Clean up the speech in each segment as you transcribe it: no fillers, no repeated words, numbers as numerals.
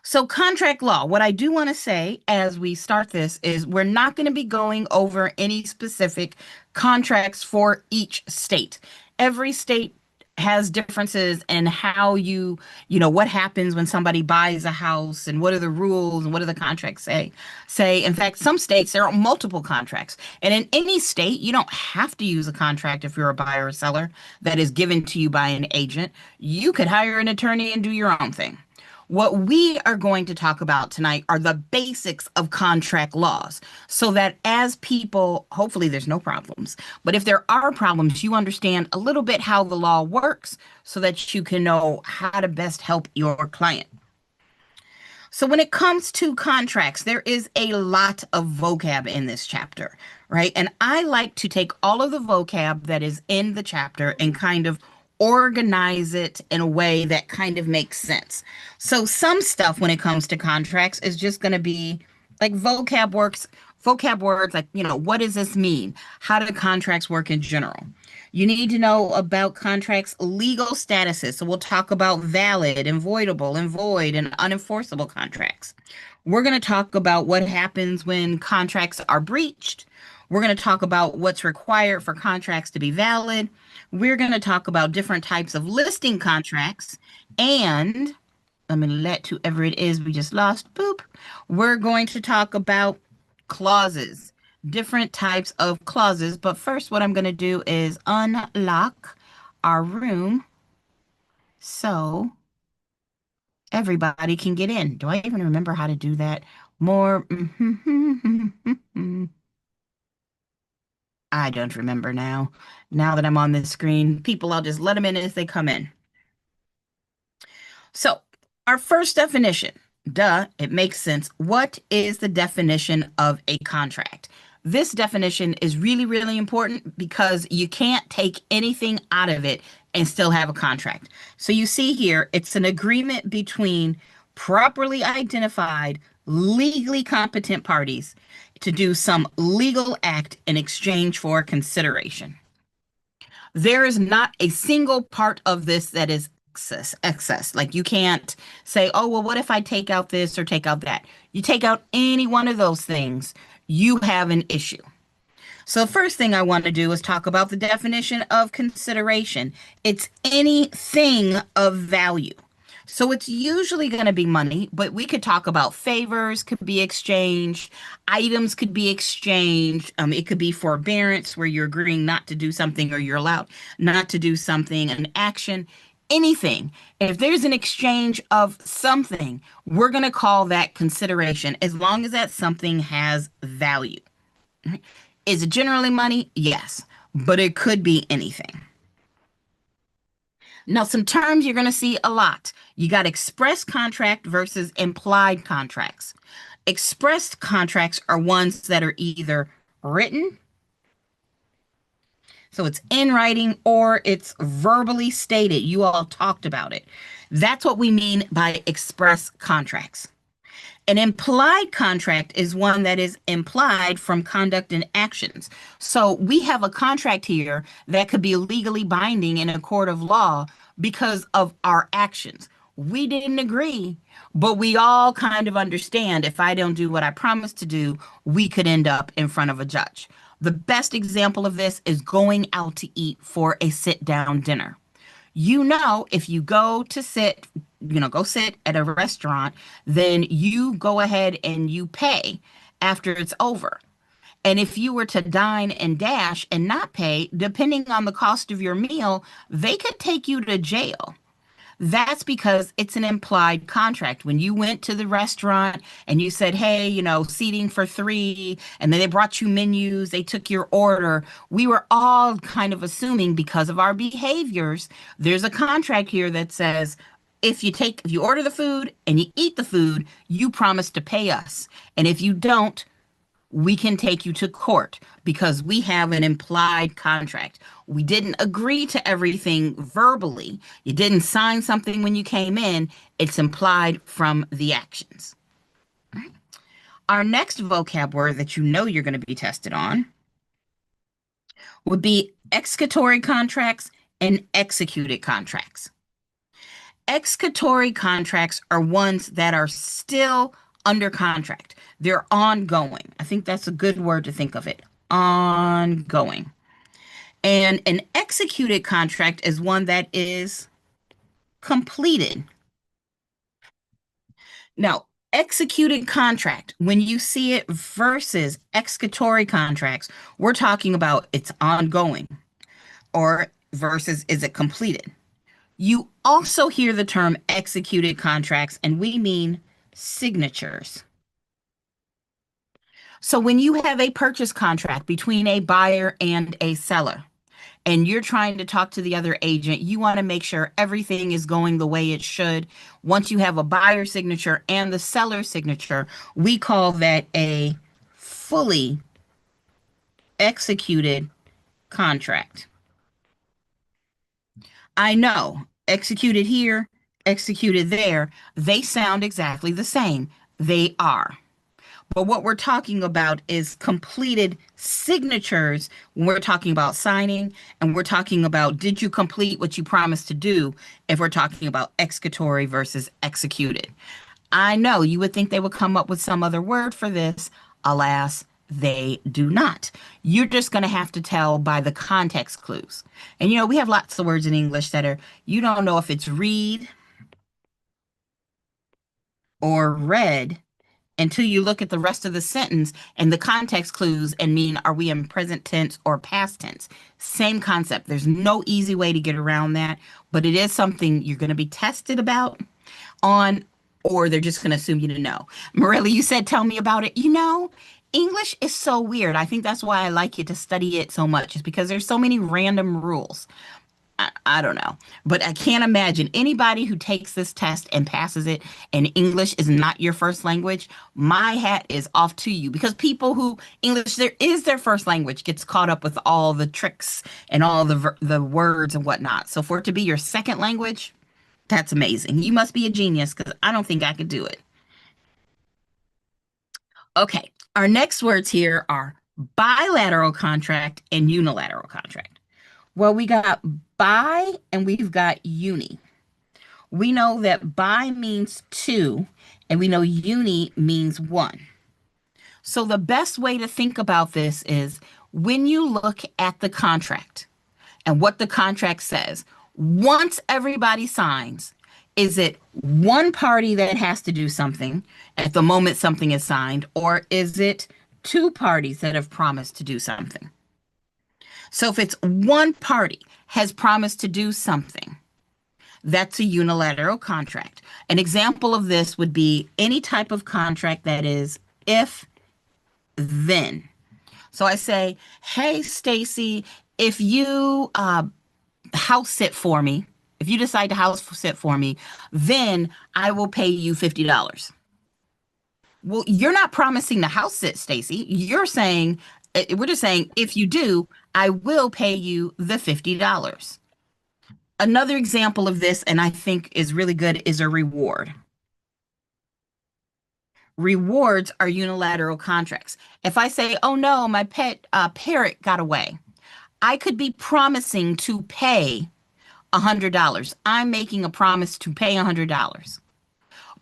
So, contract law, what I do want to say as we start this is we're not going to be going over any specific contracts for each state. Every state has differences in how what happens when somebody buys a house and what are the rules and what do the contracts say. In fact, some states there are multiple contracts. And in any state, you don't have to use a contract if you're a buyer or seller that is given to you by an agent. You could hire an attorney and do your own thing. What we are going to talk about tonight are the basics of contract laws so that as people, hopefully there's no problems, but if there are problems, you understand a little bit how the law works so that you can know how to best help your client. So when it comes to contracts, there is a lot of vocab in this chapter, right? And I like to take all of the vocab that is in the chapter and kind of organize it in a way that kind of makes sense. So some stuff when it comes to contracts is just going to be like vocab words like, what does this mean? How do contracts work in general? You need to know about contracts' legal statuses. So we'll talk about valid and voidable and void and unenforceable contracts. We're going to talk about what happens when contracts are breached. We're going to talk about what's required for contracts to be valid. We're going to talk about different types of listing contracts. And let me let whoever it is we just lost, boop. We're going to talk about clauses, different types of clauses. But first, what I'm going to do is unlock our room so everybody can get in. Do I even remember how to do that? More. I don't remember now. Now that I'm on this screen, people, I'll just let them in as they come in. So, our first definition, duh, it makes sense. What is the definition of a contract? This definition is really, really important because you can't take anything out of it and still have a contract. So, you see here, it's an agreement between properly identified, legally competent parties to do some legal act in exchange for consideration. There is not a single part of this that is excess. Like you can't say, oh, well, what if I take out this or take out that? You take out any one of those things, you have an issue. So the first thing I want to do is talk about the definition of consideration. It's anything of value. So it's usually going to be money, but we could talk about favors could be exchanged, items could be exchanged. It could be forbearance where you're agreeing not to do something or you're allowed not to do something, an action, anything. If there's an exchange of something, we're going to call that consideration as long as that something has value. Is it generally money? Yes, but it could be anything. Now, some terms you're going to see a lot. You got express contract versus implied contracts. Expressed contracts are ones that are either written, so it's in writing, or it's verbally stated. You all talked about it. That's what we mean by express contracts. An implied contract is one that is implied from conduct and actions. So we have a contract here that could be legally binding in a court of law because of our actions. We didn't agree, but we all kind of understand if I don't do what I promised to do, we could end up in front of a judge. The best example of this is going out to eat for a sit down dinner. If you go sit at a restaurant, then you go ahead and you pay after it's over. And if you were to dine and dash and not pay, depending on the cost of your meal, they could take you to jail. That's because it's an implied contract. When you went to the restaurant and you said, hey, seating for three, and then they brought you menus, they took your order, we were all kind of assuming because of our behaviors, there's a contract here that says, if you order the food and you eat the food, you promise to pay us. And if you don't, we can take you to court because we have an implied contract. We didn't agree to everything verbally. You didn't sign something when you came in. It's implied from the actions. All right. Our next vocab word that you're going to be tested on would be executory contracts and executed contracts. Executory contracts are ones that are still under contract. They're ongoing. I think that's a good word to think of it. Ongoing. And an executed contract is one that is completed. Now, executed contract, when you see it versus executory contracts, we're talking about it's ongoing or versus is it completed. You also hear the term executed contracts, and we mean signatures. So when you have a purchase contract between a buyer and a seller, and you're trying to talk to the other agent, you want to make sure everything is going the way it should. Once you have a buyer signature and the seller signature, we call that a fully executed contract. I know, executed here, executed there, they sound exactly the same. They are. But what we're talking about is completed signatures when we're talking about signing, and we're talking about did you complete what you promised to do if we're talking about executory versus executed. I know you would think they would come up with some other word for this. Alas, they do not. You're just going to have to tell by the context clues. And we have lots of words in English that are, you don't know if it's read or read until you look at the rest of the sentence and the context clues and mean, are we in present tense or past tense? Same concept. There's no easy way to get around that, but it is something you're going to be tested about on, or they're just going to assume you to know. Morelli, you said, tell me about it. English is so weird. I think that's why I like it to study it so much, is because there's so many random rules. I don't know, but I can't imagine anybody who takes this test and passes it and English is not your first language. My hat is off to you, because people who English there is their first language gets caught up with all the tricks and all the words and whatnot. So for it to be your second language, that's amazing. You must be a genius, because I don't think I could do it. Okay, our next words here are bilateral contract and unilateral contract. Well, we got bi and we've got uni. We know that bi means two, and we know uni means one. So the best way to think about this is when you look at the contract and what the contract says, once everybody signs, is it one party that has to do something at the moment something is signed, or is it two parties that have promised to do something? So if it's one party has promised to do something, that's a unilateral contract. An example of this would be any type of contract that is if then. So I say, hey, Stacy, if you house sit for me, if you decide to house sit for me, then I will pay you $50. Well, you're not promising to house sit, Stacy. We're just saying, if you do, I will pay you the $50. Another example of this, and I think is really good, is a reward. Rewards are unilateral contracts. If I say, oh no, my pet parrot got away, I could be promising to pay $100. I'm making a promise to pay $100,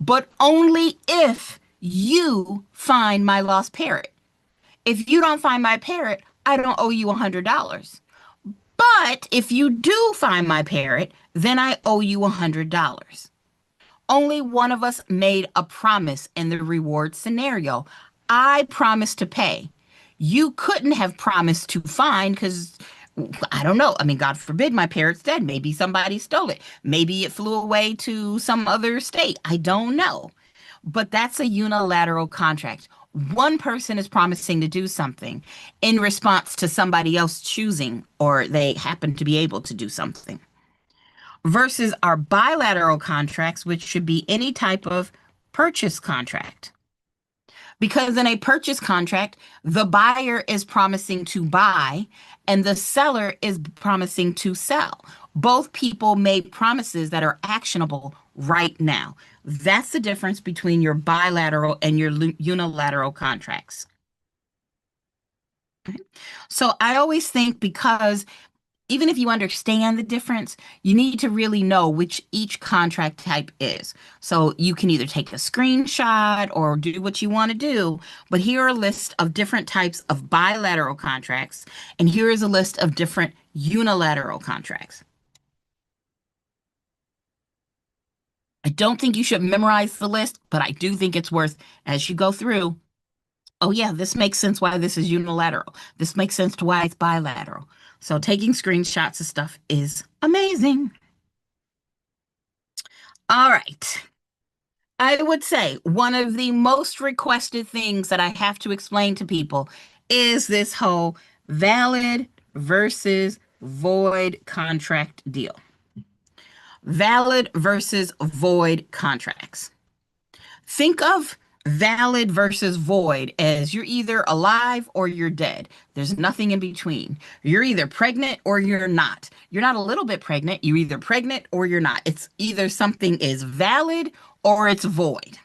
but only if you find my lost parrot. If you don't find my parrot, I don't owe you $100. But if you do find my parrot, then I owe you $100. Only one of us made a promise in the reward scenario. I promised to pay. You couldn't have promised to find, because I don't know. I mean, God forbid my parrot's dead. Maybe somebody stole it. Maybe it flew away to some other state. I don't know. But that's a unilateral contract. One person is promising to do something in response to somebody else choosing, or they happen to be able to do something. Versus our bilateral contracts, which should be any type of purchase contract. Because in a purchase contract, the buyer is promising to buy and the seller is promising to sell. Both people made promises that are actionable right now. That's the difference between your bilateral and your unilateral contracts. So I always think, because even if you understand the difference, you need to really know which each contract type is. So you can either take a screenshot or do what you want to do, but here are a list of different types of bilateral contracts, and here is a list of different unilateral contracts. I don't think you should memorize the list, but I do think it's worth as you go through. Oh, yeah, this makes sense why this is unilateral. This makes sense to why it's bilateral. So taking screenshots of stuff is amazing. All right. I would say one of the most requested things that I have to explain to people is this whole valid versus void contract deal. Valid versus void contracts. Think of valid versus void as you're either alive or you're dead. There's nothing in between. You're either pregnant or you're not. You're not a little bit pregnant. You're either pregnant or you're not. It's either something is valid or it's void.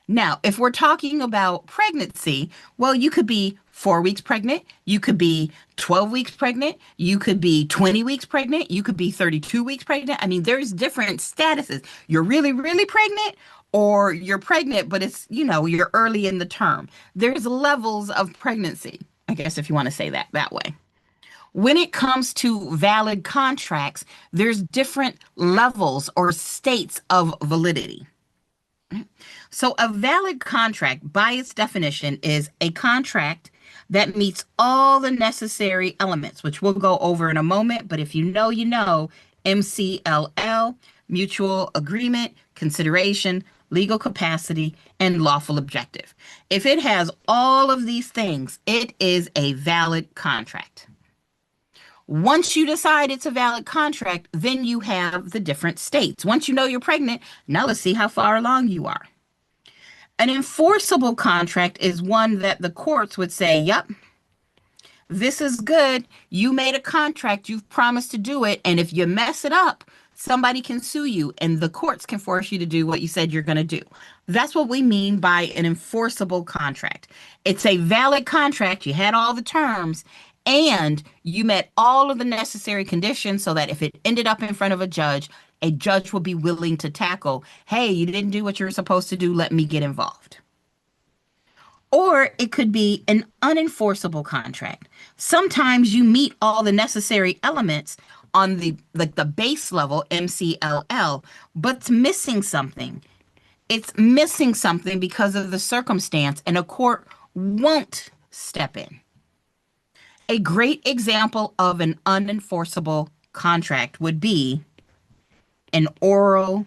Now, if we're talking about pregnancy, well, you could be 4 weeks pregnant, you could be 12 weeks pregnant, you could be 20 weeks pregnant, you could be 32 weeks pregnant. I mean, there's different statuses. You're really, really pregnant, or you're pregnant, but it's, you're early in the term. There's levels of pregnancy, I guess, if you want to say that way. When it comes to valid contracts, there's different levels or states of validity. So, a valid contract, by its definition, is a contract that meets all the necessary elements, which we'll go over in a moment. But if you know, you know, MCLL, mutual agreement, consideration, legal capacity, and lawful objective. If it has all of these things, it is a valid contract. Once you decide it's a valid contract, then you have the different states. Once you know you're pregnant, now let's see how far along you are. An enforceable contract is one that the courts would say, yep, this is good. You made a contract, you've promised to do it. And if you mess it up, somebody can sue you and the courts can force you to do what you said you're going to do. That's what we mean by an enforceable contract. It's a valid contract. You had all the terms and you met all of the necessary conditions so that if it ended up in front of a judge will be willing to tackle, hey, you didn't do what you were supposed to do. Let me get involved. Or it could be an unenforceable contract. Sometimes you meet all the necessary elements on the base level MCLL, but it's missing something. It's missing something because of the circumstance, and a court won't step in. A great example of an unenforceable contract would be an oral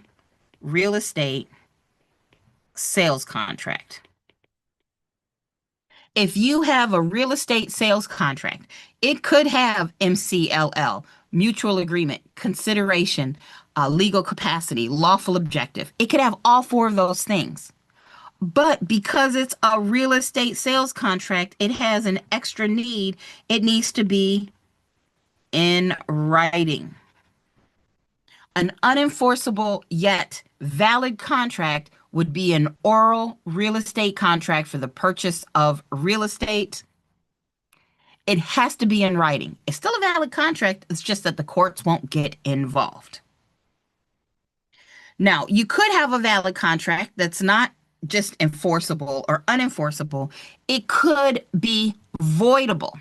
real estate sales contract. If you have a real estate sales contract, it could have MCLL, mutual agreement, consideration, legal capacity, lawful objective. It could have all four of those things. But because it's a real estate sales contract, it has an extra need. It needs to be in writing. An unenforceable yet valid contract would be an oral real estate contract for the purchase of real estate. It has to be in writing. It's still a valid contract. It's just that the courts won't get involved. Now, you could have a valid contract that's not just enforceable or unenforceable. It could be voidable.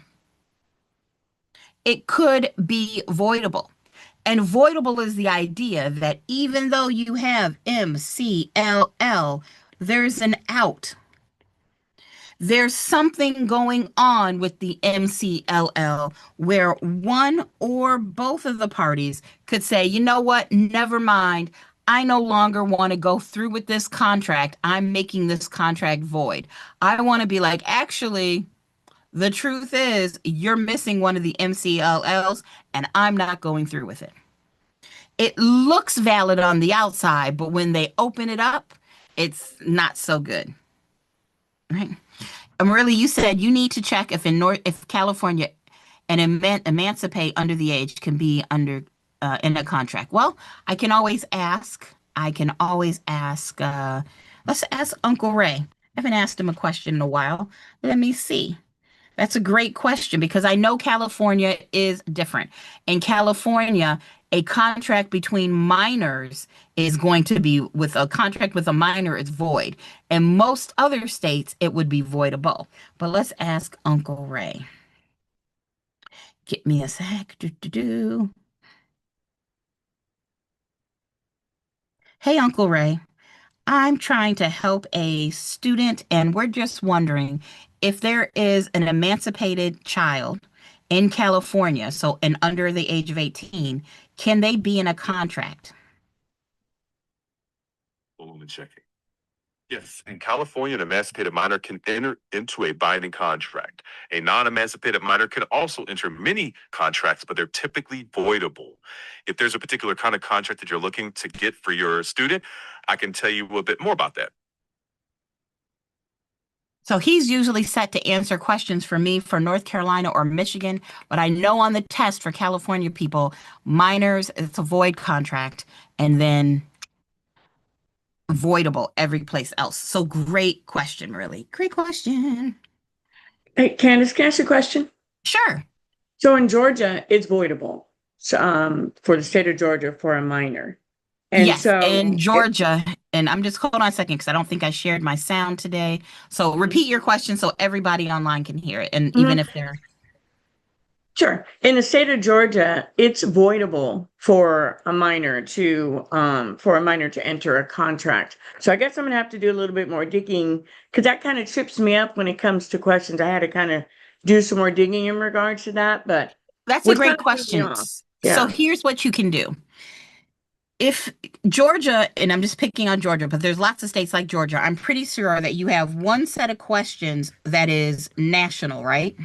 It could be voidable. And voidable is the idea that even though you have MCLL, there's an out. There's something going on with the MCLL where one or both of the parties could say, you know what, never mind. I no longer want to go through with this contract. I'm making this contract void. I want to be like, actually, the truth is you're missing one of the MCLLs and I'm not going through with it. It looks valid on the outside, but when they open it up, it's not so good. Right? And really, you said you need to check if California and emancipate under the age can be under in a contract. Well, I can always ask. Let's ask Uncle Ray. I haven't asked him a question in a while. Let me see. That's a great question because I know California is different. In California, a contract between minors is going to be with a contract with a minor is void. In most other states, it would be voidable. But let's ask Uncle Ray. Get me a sec. Do, do, do. Hey, Uncle Ray. I'm trying to help a student, and we're just wondering if there is an emancipated child in California, so and under the age of 18, can they be in a contract? Hold on, checking. Yes, in California, an emancipated minor can enter into a binding contract. A non-emancipated minor can also enter many contracts, but they're typically voidable. If there's a particular kind of contract that you're looking to get for your student, I can tell you a bit more about that. So he's usually set to answer questions for me for North Carolina or Michigan, but I know on the test for California people, minors, it's a void contract, and then voidable every place else. So great question, really. Great question. Hey, Candace, can I ask you a question? Sure. So in Georgia, it's voidable. So, for the state of Georgia for a minor. And Yes, so in Georgia, and I'm just hold on a second because I don't think I shared my sound today. So repeat your question so everybody online can hear it, and even if they're sure. In the state of Georgia, it's voidable for a minor to enter a contract. So I guess I'm gonna have to do a little bit more digging because that kind of trips me up when it comes to questions. I had to kind of do some more digging in regards to that, but that's a what great kind of threw me question. off? So Yeah, here's what you can do. If Georgia, and I'm just picking on Georgia, but there's lots of states like Georgia, I'm pretty sure that you have one set of questions that is national, right?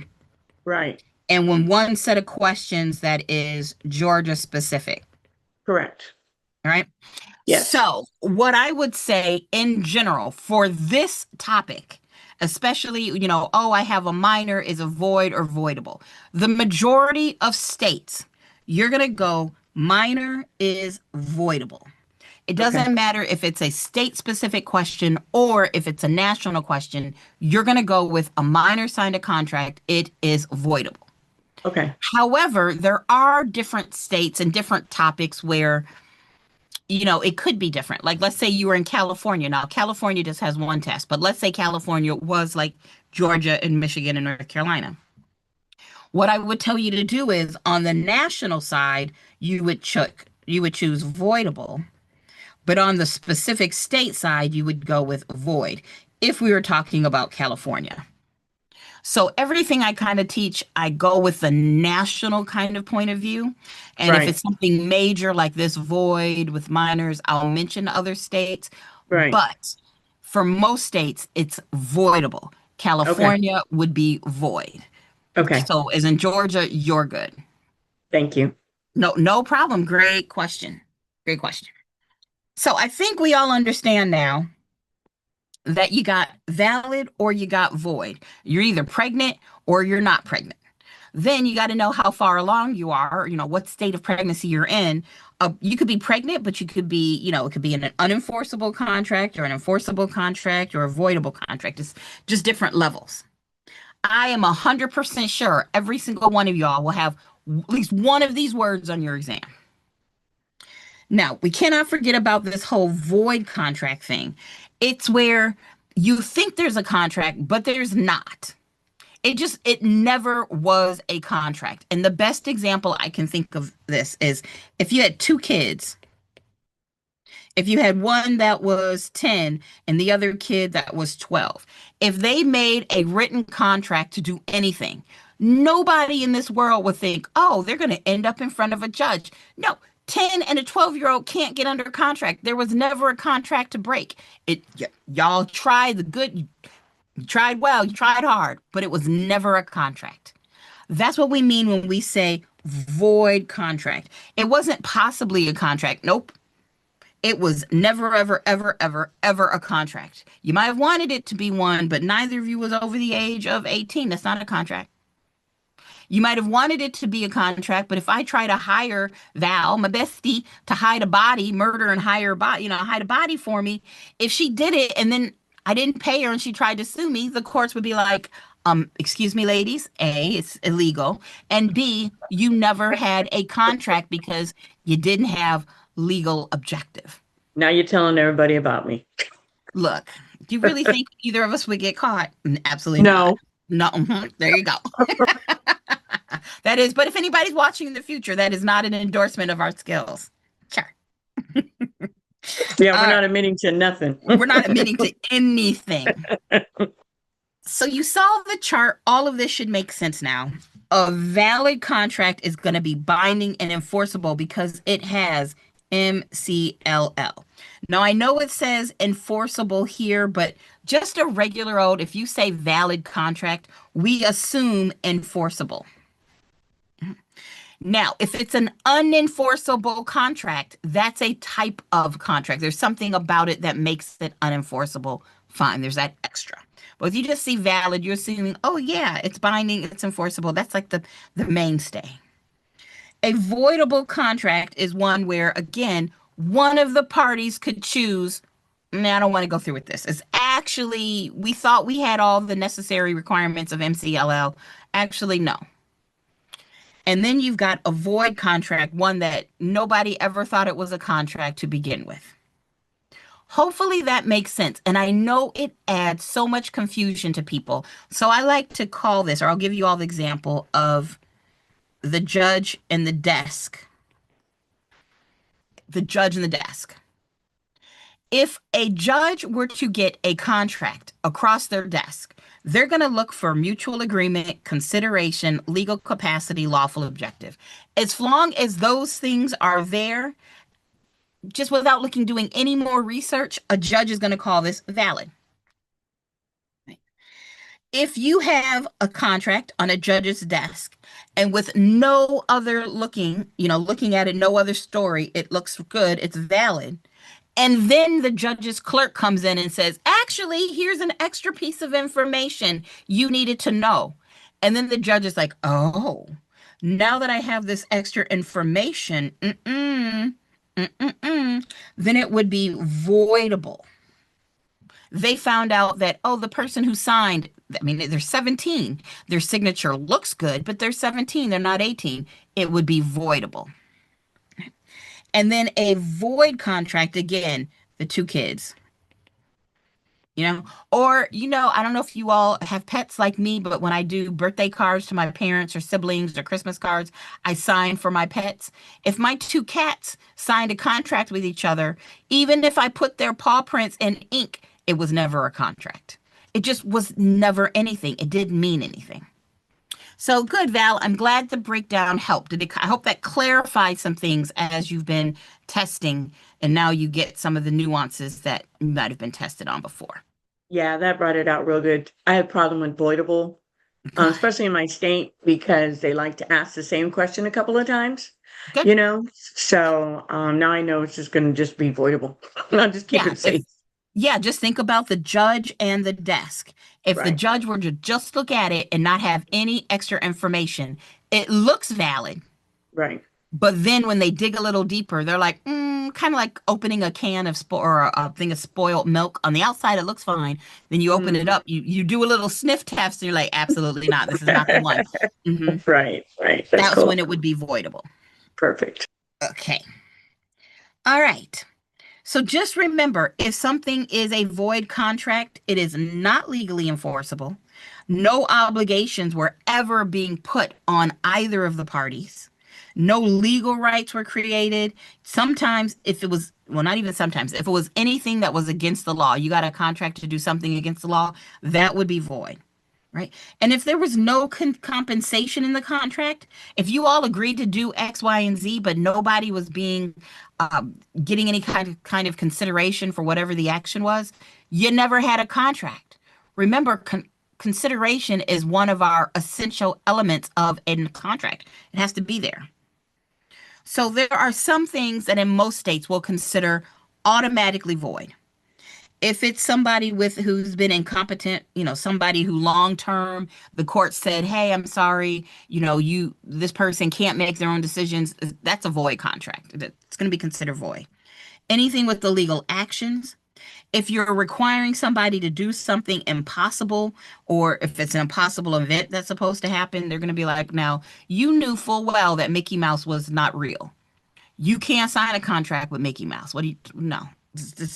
right. And one set of questions that is Georgia specific, Correct. all right? Yes. So, what I would say in general for this topic, especially, oh, I have a minor is a void or voidable. The majority of states, you're going to go minor is voidable. It Okay. doesn't matter if it's a state specific question or if it's a national question, you're going to go with a minor signed a contract, it is voidable. Okay. However, there are different states and different topics where it could be different. Like, let's say you were in California. Now, California just has one test, but let's say California was like Georgia and Michigan and North Carolina. What I would tell you to do is on the national side, you would choose voidable, but on the specific state side, you would go with void if we were talking about California. So everything I kind of teach, I go with the national kind of point of view. And if Right. it's something major like this void with minors, I'll mention other states. Right. But for most states, it's voidable. Okay. California would be void. Okay. So as in Georgia, you're good. Thank you. No, no problem. Great question. Great question. So I think we all understand now that you got valid or you got void. You're either pregnant or you're not pregnant. Then you got to know how far along you are, what state of pregnancy you're in. You could be pregnant, but you could be, it could be in an unenforceable contract or an enforceable contract or avoidable contract. It's just different levels. I am 100% sure every single one of y'all will have at least one of these words on your exam. Now, we cannot forget about this whole void contract thing. It's where you think there's a contract, but there's not. It never was a contract. And the best example I can think of this is if you had two kids, if you had one that was 10 and the other kid that was 12, if they made a written contract to do anything, nobody in this world would think, oh, they're going to end up in front of a judge. No, 10 and a 12-year-old can't get under contract. There was never a contract to break. Y'all tried the good, you tried well, you tried hard, but it was never a contract. That's what we mean when we say void contract. It wasn't possibly a contract. Nope. It was never, ever, ever, ever, ever a contract. You might have wanted it to be one, but neither of you was over the age of 18. That's not a contract. You might have wanted it to be a contract, but if I try to hire Val, my bestie, to hide a body, murder and hide a body for me, if she did it and then I didn't pay her and she tried to sue me, the courts would be like, Excuse me, ladies, A, it's illegal, and B, you never had a contract because you didn't have legal objective. Now you're telling everybody about me. Look, do you really think either of us would get caught? Absolutely No. not. No, there you go. That is, but if anybody's watching in the future, that is not an endorsement of our skills. Sure. Yeah, we're not admitting to nothing. We're not admitting to anything. So you saw the chart. All of this should make sense now. A valid contract is going to be binding and enforceable because it has MCLL. Now, I know it says enforceable here, but just a regular old, if you say valid contract, we assume enforceable. Now, if it's an unenforceable contract, that's a type of contract. There's something about it that makes it unenforceable. Fine, there's that extra. But if you just see valid, you're assuming, oh yeah, it's binding, it's enforceable. That's like the mainstay. A voidable contract is one where, again, one of the parties could choose, I don't want to go through with this. It's actually, we thought we had all the necessary requirements of MCLL. Actually, no. And then you've got a void contract, one that nobody ever thought it was a contract to begin with. Hopefully that makes sense. And I know it adds so much confusion to people. So I like to call this, or I'll give you all the example of the judge and the desk. The judge and the desk. If a judge were to get a contract across their desk, they're going to look for mutual agreement, consideration, legal capacity, lawful objective. As long as those things are there, just without doing any more research, a judge is going to call this valid. If you have a contract on a judge's desk and with no other looking at it, no other story, it looks good, it's valid. And then the judge's clerk comes in and says, actually, here's an extra piece of information you needed to know. And then the judge is like, oh, now that I have this extra information, then it would be voidable. They found out that, oh, the person who signed, I mean, they're 17. Their signature looks good, but they're 17. They're not 18. It would be voidable. And then a void contract, again, the two kids, or, I don't know if you all have pets like me, but when I do birthday cards to my parents or siblings or Christmas cards, I sign for my pets. If my two cats signed a contract with each other, even if I put their paw prints in ink, it was never a contract. It just was never anything. It didn't mean anything. So good, Val. I'm glad the breakdown helped. I hope that clarifies some things as you've been testing, and now you get some of the nuances that you might have been tested on before. Yeah, that brought it out real good. I had a problem with voidable, especially in my state, because they like to ask the same question a couple of times. Good. So now I know it's just going to just be voidable. I'll just keep it safe. Just think about the judge and the desk. If the judge were to just look at it and not have any extra information, it looks valid. Right. But then when they dig a little deeper, they're like, kind of like opening a can of or a thing of spoiled milk. On the outside, it looks fine. Then you open it up, you do a little sniff test, and you're like, absolutely not. This is not the one. Right. That's cool. When it would be voidable. Perfect. Okay. All right. So just remember, if something is a void contract, it is not legally enforceable. No obligations were ever being put on either of the parties. No legal rights were created. Sometimes, if it was anything that was against the law, you got a contract to do something against the law, that would be void. Right. And if there was no compensation in the contract, if you all agreed to do X, Y, and Z, but nobody was getting any kind of consideration for whatever the action was, you never had a contract. Remember, consideration is one of our essential elements of a contract. It has to be there. So there are some things that in most states will consider automatically void. If it's somebody who's been incompetent, somebody who long-term, the court said, hey, I'm sorry, this person can't make their own decisions, that's a void contract. It's going to be considered void. Anything with illegal actions, If you're requiring somebody to do something impossible, or if it's an impossible event that's supposed to happen, they're going to be like, now, you knew full well that Mickey Mouse was not real. You can't sign a contract with Mickey Mouse. What do you, no,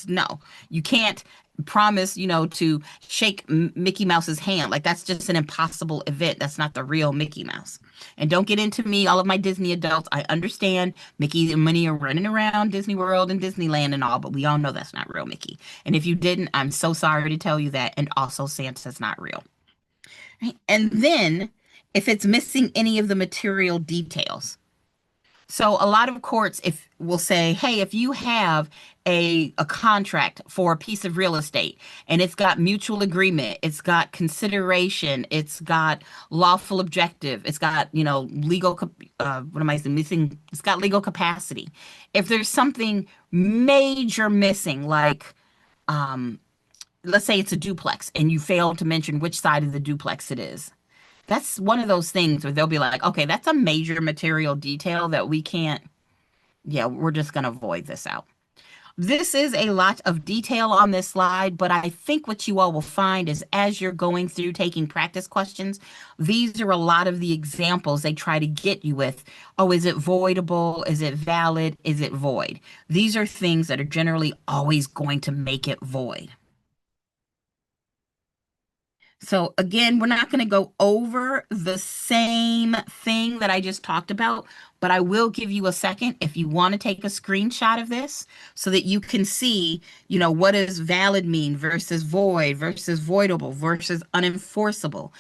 no. You can't promise, to shake Mickey Mouse's hand. Like, that's just an impossible event. That's not the real Mickey Mouse. And don't get into me, all of my Disney adults. I understand Mickey and Minnie are running around Disney World and Disneyland and all, but we all know that's not real Mickey. And if you didn't, I'm so sorry to tell you that. And also, Santa's not real. Right? And then, if it's missing any of the material details. So a lot of courts if will say, hey, if you have a contract for a piece of real estate and it's got mutual agreement, it's got consideration, it's got lawful objective, it's got, legal, what am I saying, missing? It's got legal capacity. If there's something major missing, like, let's say it's a duplex and you fail to mention which side of the duplex it is. That's one of those things where they'll be like, okay, that's a major material detail that we can't, we're just going to void this out. This is a lot of detail on this slide, but I think what you all will find is as you're going through taking practice questions, these are a lot of the examples they try to get you with. Oh, is it voidable? Is it valid? Is it void? These are things that are generally always going to make it void. So again, we're not going to go over the same thing that I just talked about, but I will give you a second if you want to take a screenshot of this so that you can see, what does valid mean versus void versus voidable versus unenforceable.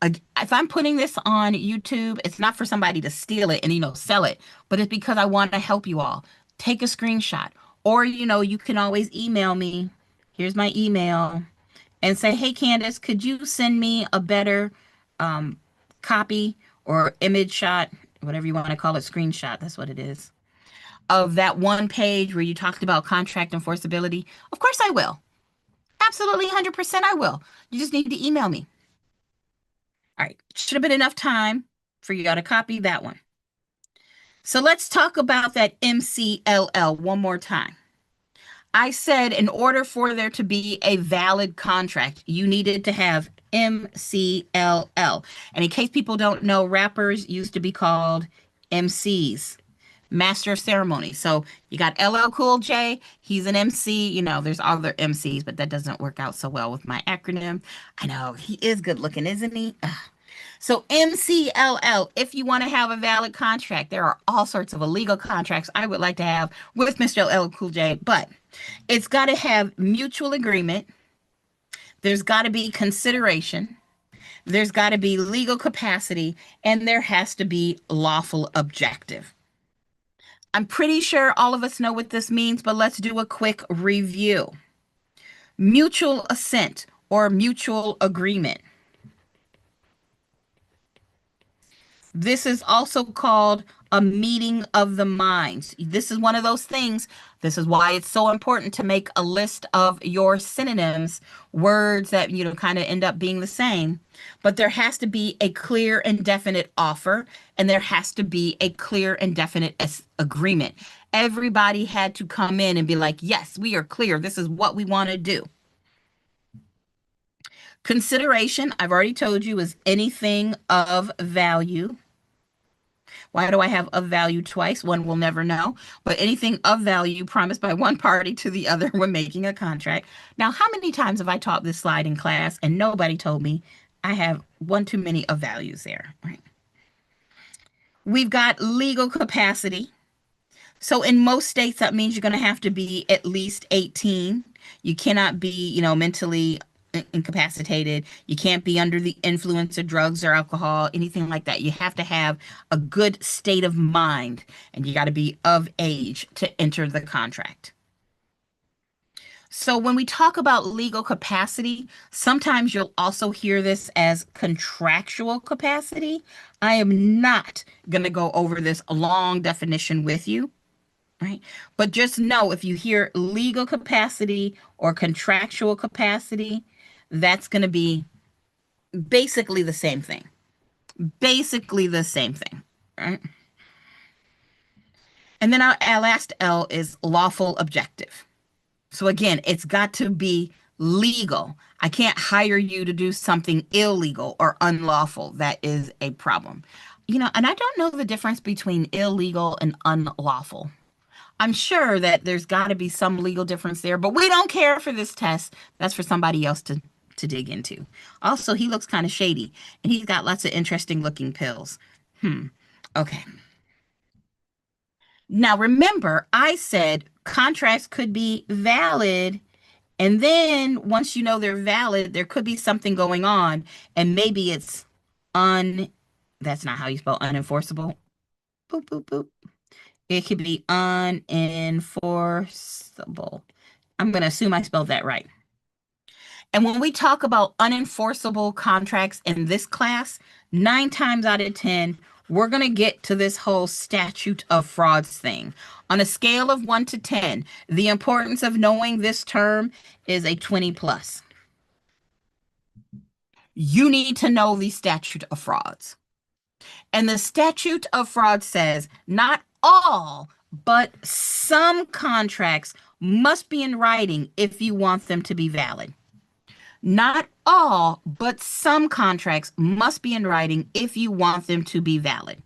If I'm putting this on YouTube, it's not for somebody to steal it and, sell it, but it's because I want to help you all. Take a screenshot, or, you can always email me. Here's my email. And say, hey, Candace, could you send me a better copy or image shot, whatever you want to call it, screenshot, that's what it is, of that one page where you talked about contract enforceability? Of course I will. Absolutely 100% I will. You just need to email me. All right. Should have been enough time for you to copy that one. So let's talk about that MCLL one more time. I said in order for there to be a valid contract, you needed to have MCLL. And in case people don't know, rappers used to be called MCs, Master of Ceremony. So you got LL Cool J, he's an MC. There's other MCs, but that doesn't work out so well with my acronym. I know, he is good looking, isn't he? Ugh. So MCLL, if you want to have a valid contract, there are all sorts of illegal contracts I would like to have with Mr. LL Cool J, but it's got to have mutual agreement. There's got to be consideration. There's got to be legal capacity, and there has to be lawful objective. I'm pretty sure all of us know what this means, but let's do a quick review. Mutual assent or mutual agreement. This is also called a meeting of the minds. This is one of those things. This is why it's so important to make a list of your synonyms, words that, kind of end up being the same. But there has to be a clear and definite offer, and there has to be a clear and definite agreement. Everybody had to come in and be like, yes, we are clear. This is what we want to do. Consideration, I've already told you, is anything of value. Why do I have of value twice? One will never know. But anything of value promised by one party to the other when making a contract. Now, how many times have I taught this slide in class and nobody told me I have one too many of values there, right? We've got legal capacity. So in most states, that means you're going to have to be at least 18. You cannot be, mentally incapacitated. You can't be under the influence of drugs or alcohol, anything like that. You have to have a good state of mind, and you got to be of age to enter the contract. So when we talk about legal capacity, sometimes you'll also hear this as contractual capacity. I am not going to go over this long definition with you, right? But just know if you hear legal capacity or contractual capacity, that's going to be basically the same thing. Basically the same thing, right? And then our last L is lawful objective. So again, it's got to be legal. I can't hire you to do something illegal or unlawful. That is a problem. And I don't know the difference between illegal and unlawful. I'm sure that there's got to be some legal difference there, but we don't care for this test. That's for somebody else to dig into. Also, he looks kind of shady, and he's got lots of interesting looking pills. Okay. Now remember, I said contracts could be valid, and then once you know they're valid, there could be something going on, and maybe it's that's not how you spell unenforceable. Boop, boop, boop. It could be unenforceable. I'm going to assume I spelled that right. And when we talk about unenforceable contracts in this class, 9 times out of 10, we're going to get to this whole statute of frauds thing. On a scale of 1 to 10, the importance of knowing this term is a 20 plus. You need to know the statute of frauds. And the statute of frauds says not all, but some contracts must be in writing if you want them to be valid. Not all, but some contracts must be in writing if you want them to be valid.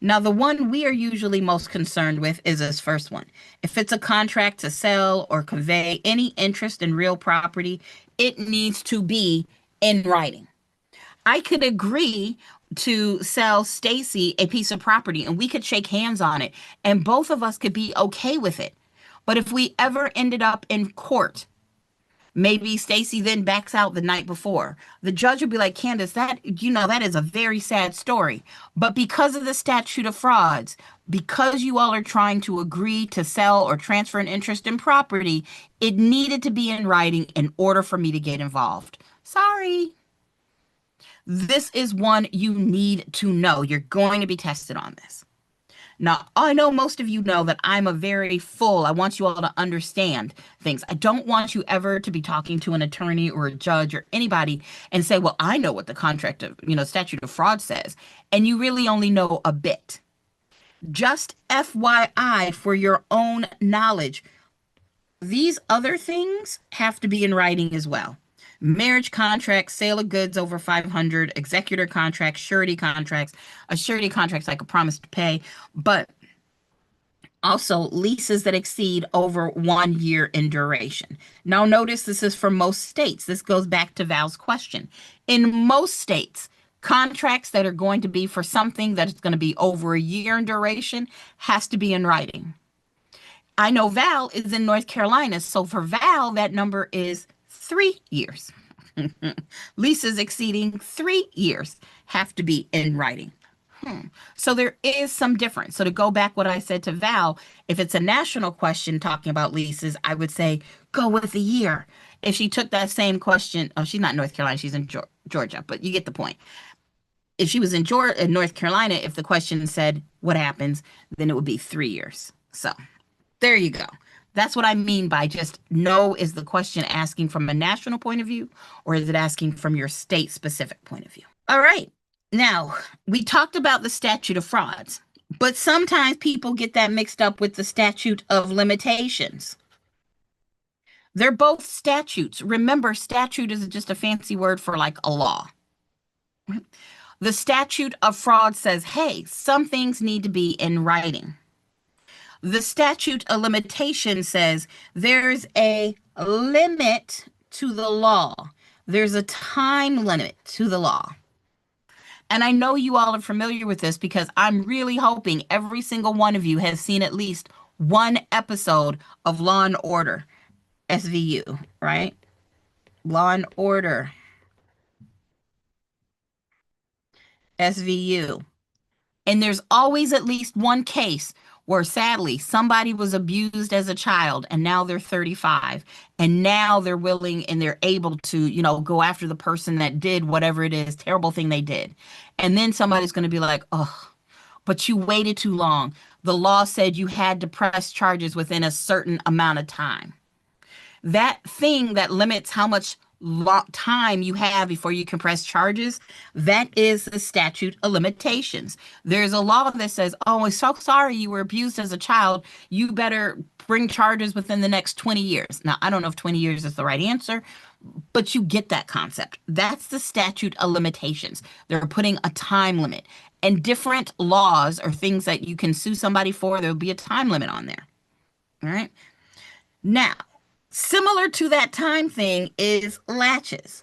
Now, the one we are usually most concerned with is this first one. If it's a contract to sell or convey any interest in real property, it needs to be in writing. I could agree to sell Stacy a piece of property and we could shake hands on it and both of us could be okay with it. But if we ever ended up in court, maybe Stacy then backs out the night before, the judge would be like, Candace, that is a very sad story. But because of the statute of frauds, because you all are trying to agree to sell or transfer an interest in property, it needed to be in writing in order for me to get involved. Sorry. This is one you need to know. You're going to be tested on this. Now, I know most of you know that I'm a very full, I want you all to understand things. I don't want you ever to be talking to an attorney or a judge or anybody and say, well, I know what the contract of, statute of fraud says. And you really only know a bit. Just FYI for your own knowledge, these other things have to be in writing as well. Marriage contracts, sale of goods over 500, executor contracts, surety contracts. A surety contract's like a promise to pay, but also leases that exceed over 1 year in duration. Now notice this is for most states. This goes back to Val's question. In most states, contracts that are going to be for something that is going to be over a year in duration has to be in writing. I know Val is in North Carolina, so for Val, that number is 3 years. Leases exceeding 3 years have to be in writing. So there is some difference. So to go back what I said to Val, if it's a national question talking about leases, I would say go with a year. If she took that same question, she's not in North Carolina, she's in Georgia, but you get the point. If she was in North Carolina, if the question said what happens, then it would be 3 years. So there you go. That's what I mean by just know, is the question asking from a national point of view or is it asking from your state specific point of view? All right. Now, we talked about the statute of frauds, but sometimes people get that mixed up with the statute of limitations. They're both statutes. Remember, statute is just a fancy word for like a law. The statute of fraud says, hey, some things need to be in writing. The statute of limitation says there's a limit to the law. There's a time limit to the law. And I know you all are familiar with this because I'm really hoping every single one of you has seen at least one episode of Law and Order, SVU, right? Law and Order, SVU. And there's always at least one case where sadly somebody was abused as a child and now they're 35 and now they're willing and they're able to, go after the person that did whatever it is, terrible thing they did. And then somebody's going to be like, oh, but you waited too long. The law said you had to press charges within a certain amount of time. That thing that limits how much time you have before you can press charges, that is the statute of limitations. There's a law that says, oh, I'm so sorry you were abused as a child. You better bring charges within the next 20 years. Now, I don't know if 20 years is the right answer, but you get that concept. That's the statute of limitations. They're putting a time limit. And different laws or things that you can sue somebody for, there'll be a time limit on there. All right. Now, similar to that time thing is latches.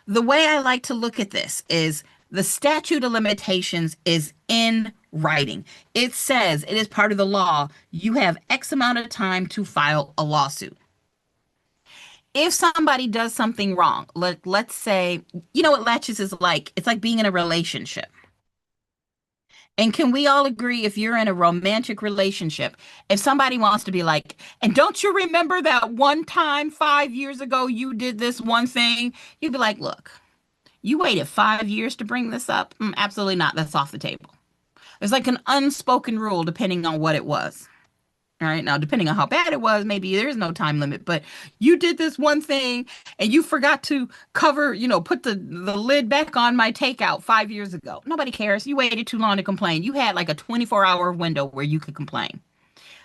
The way I like to look at this is the statute of limitations is in writing. It says it is part of the law. You have X amount of time to file a lawsuit. If somebody does something wrong, let's say, you know what latches is like? It's like being in a relationship. And can we all agree if you're in a romantic relationship, if somebody wants to be like, and don't you remember that one time 5 years ago you did this one thing? You'd be like, look, you waited 5 years to bring this up? Absolutely not. That's off the table. There's like an unspoken rule depending on what it was. All right. Now, depending on how bad it was, maybe there is no time limit, but you did this one thing and you forgot to cover, put the lid back on my takeout 5 years ago. Nobody cares. You waited too long to complain. You had like a 24-hour window where you could complain.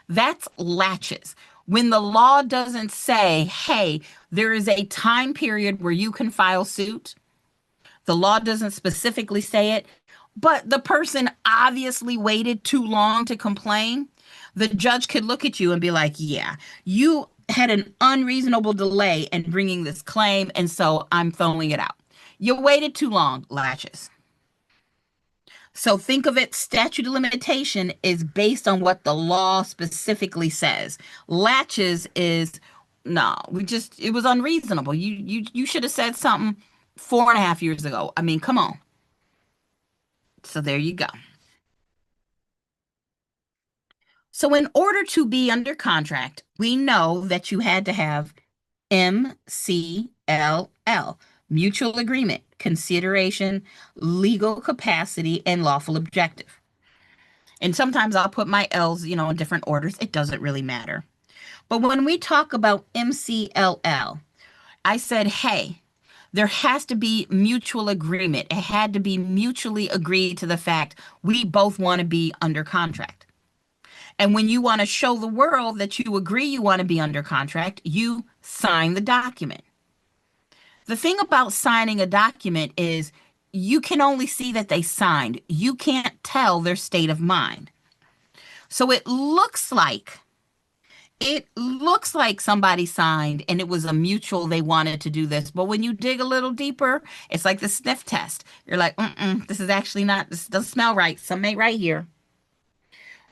That's latches. When the law doesn't say, hey, there is a time period where you can file suit, the law doesn't specifically say it, but the person obviously waited too long to complain. The judge could look at you and be like, yeah, you had an unreasonable delay in bringing this claim, and so I'm throwing it out. You waited too long, latches. So think of it, statute of limitation is based on what the law specifically says. Latches is, no, it was unreasonable. You should have said something 4.5 years ago. I mean, come on. So there you go. So in order to be under contract, we know that you had to have MCLL, mutual agreement, consideration, legal capacity, and lawful objective. And sometimes I'll put my L's, in different orders. It doesn't really matter. But when we talk about MCLL, I said, hey, there has to be mutual agreement. It had to be mutually agreed to the fact we both want to be under contract. And when you want to show the world that you agree you want to be under contract, you sign the document. The thing about signing a document is you can only see that they signed. You can't tell their state of mind. So it looks like somebody signed and it was a mutual, they wanted to do this. But when you dig a little deeper, it's like the sniff test. You're like, this is actually not, this doesn't smell right. Something ain't right here.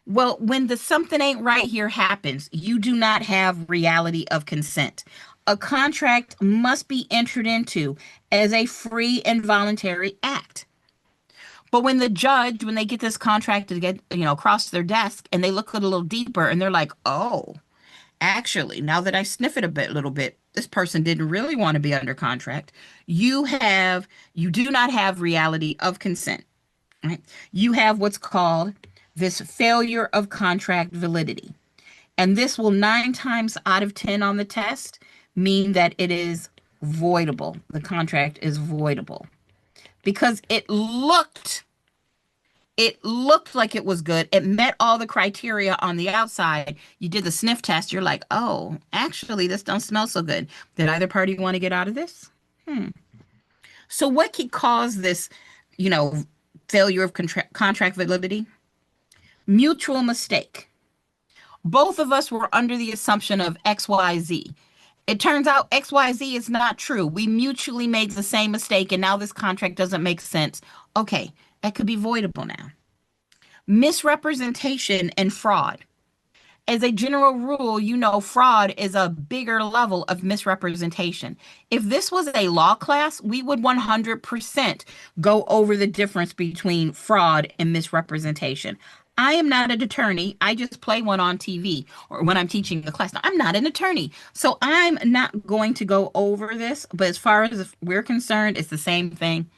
Well, when the something ain't right here happens, you do not have reality of consent. A contract must be entered into as a free and voluntary act. But when the judge, when they get this contract to get, across their desk and they look a little deeper and they're like, oh, actually, now that I sniff it a little bit, this person didn't really want to be under contract. You do not have reality of consent. Right? You have what's called this failure of contract validity. And this will 9 times out of 10 on the test mean that it is voidable. The contract is voidable because it looked like it was good. It met all the criteria on the outside. You did the sniff test. You're like, oh, actually, this don't smell so good. Did either party want to get out of this? So what could cause this, failure of contract validity? Mutual mistake. Both of us were under the assumption of XYZ. It turns out XYZ is not true. We mutually made the same mistake and now this contract doesn't make sense. Okay, that could be voidable now. Misrepresentation and fraud. As a general rule, fraud is a bigger level of misrepresentation. If this was a law class, we would 100% go over the difference between fraud and misrepresentation. I am not an attorney. I just play one on TV or when I'm teaching a class. Now, I'm not an attorney, so I'm not going to go over this. But as far as we're concerned, it's the same thing.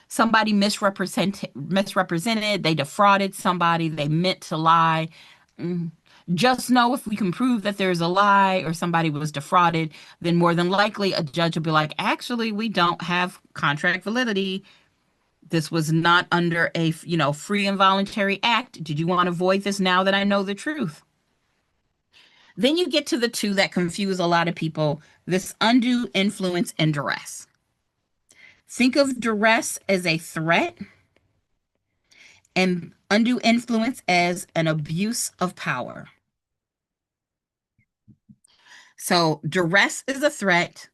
Somebody misrepresented, they defrauded somebody, they meant to lie. Just know if we can prove that there's a lie or somebody was defrauded, then more than likely a judge will be like, actually, we don't have contract validity. This was not under a, free and voluntary act. Did you want to void this now that I know the truth? Then you get to the two that confuse a lot of people, this undue influence and duress. Think of duress as a threat and undue influence as an abuse of power. So duress is a threat.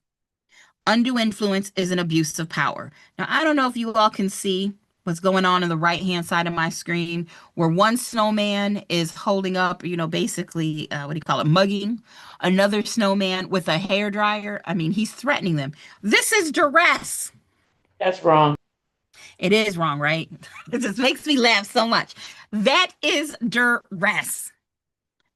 Undue influence is an abuse of power. Now, I don't know if you all can see what's going on the right-hand side of my screen, where one snowman is holding up, basically, what do you call it, mugging another snowman with a hair dryer. I mean, he's threatening them. This is duress. That's wrong. It is wrong, right? It just makes me laugh so much. That is duress.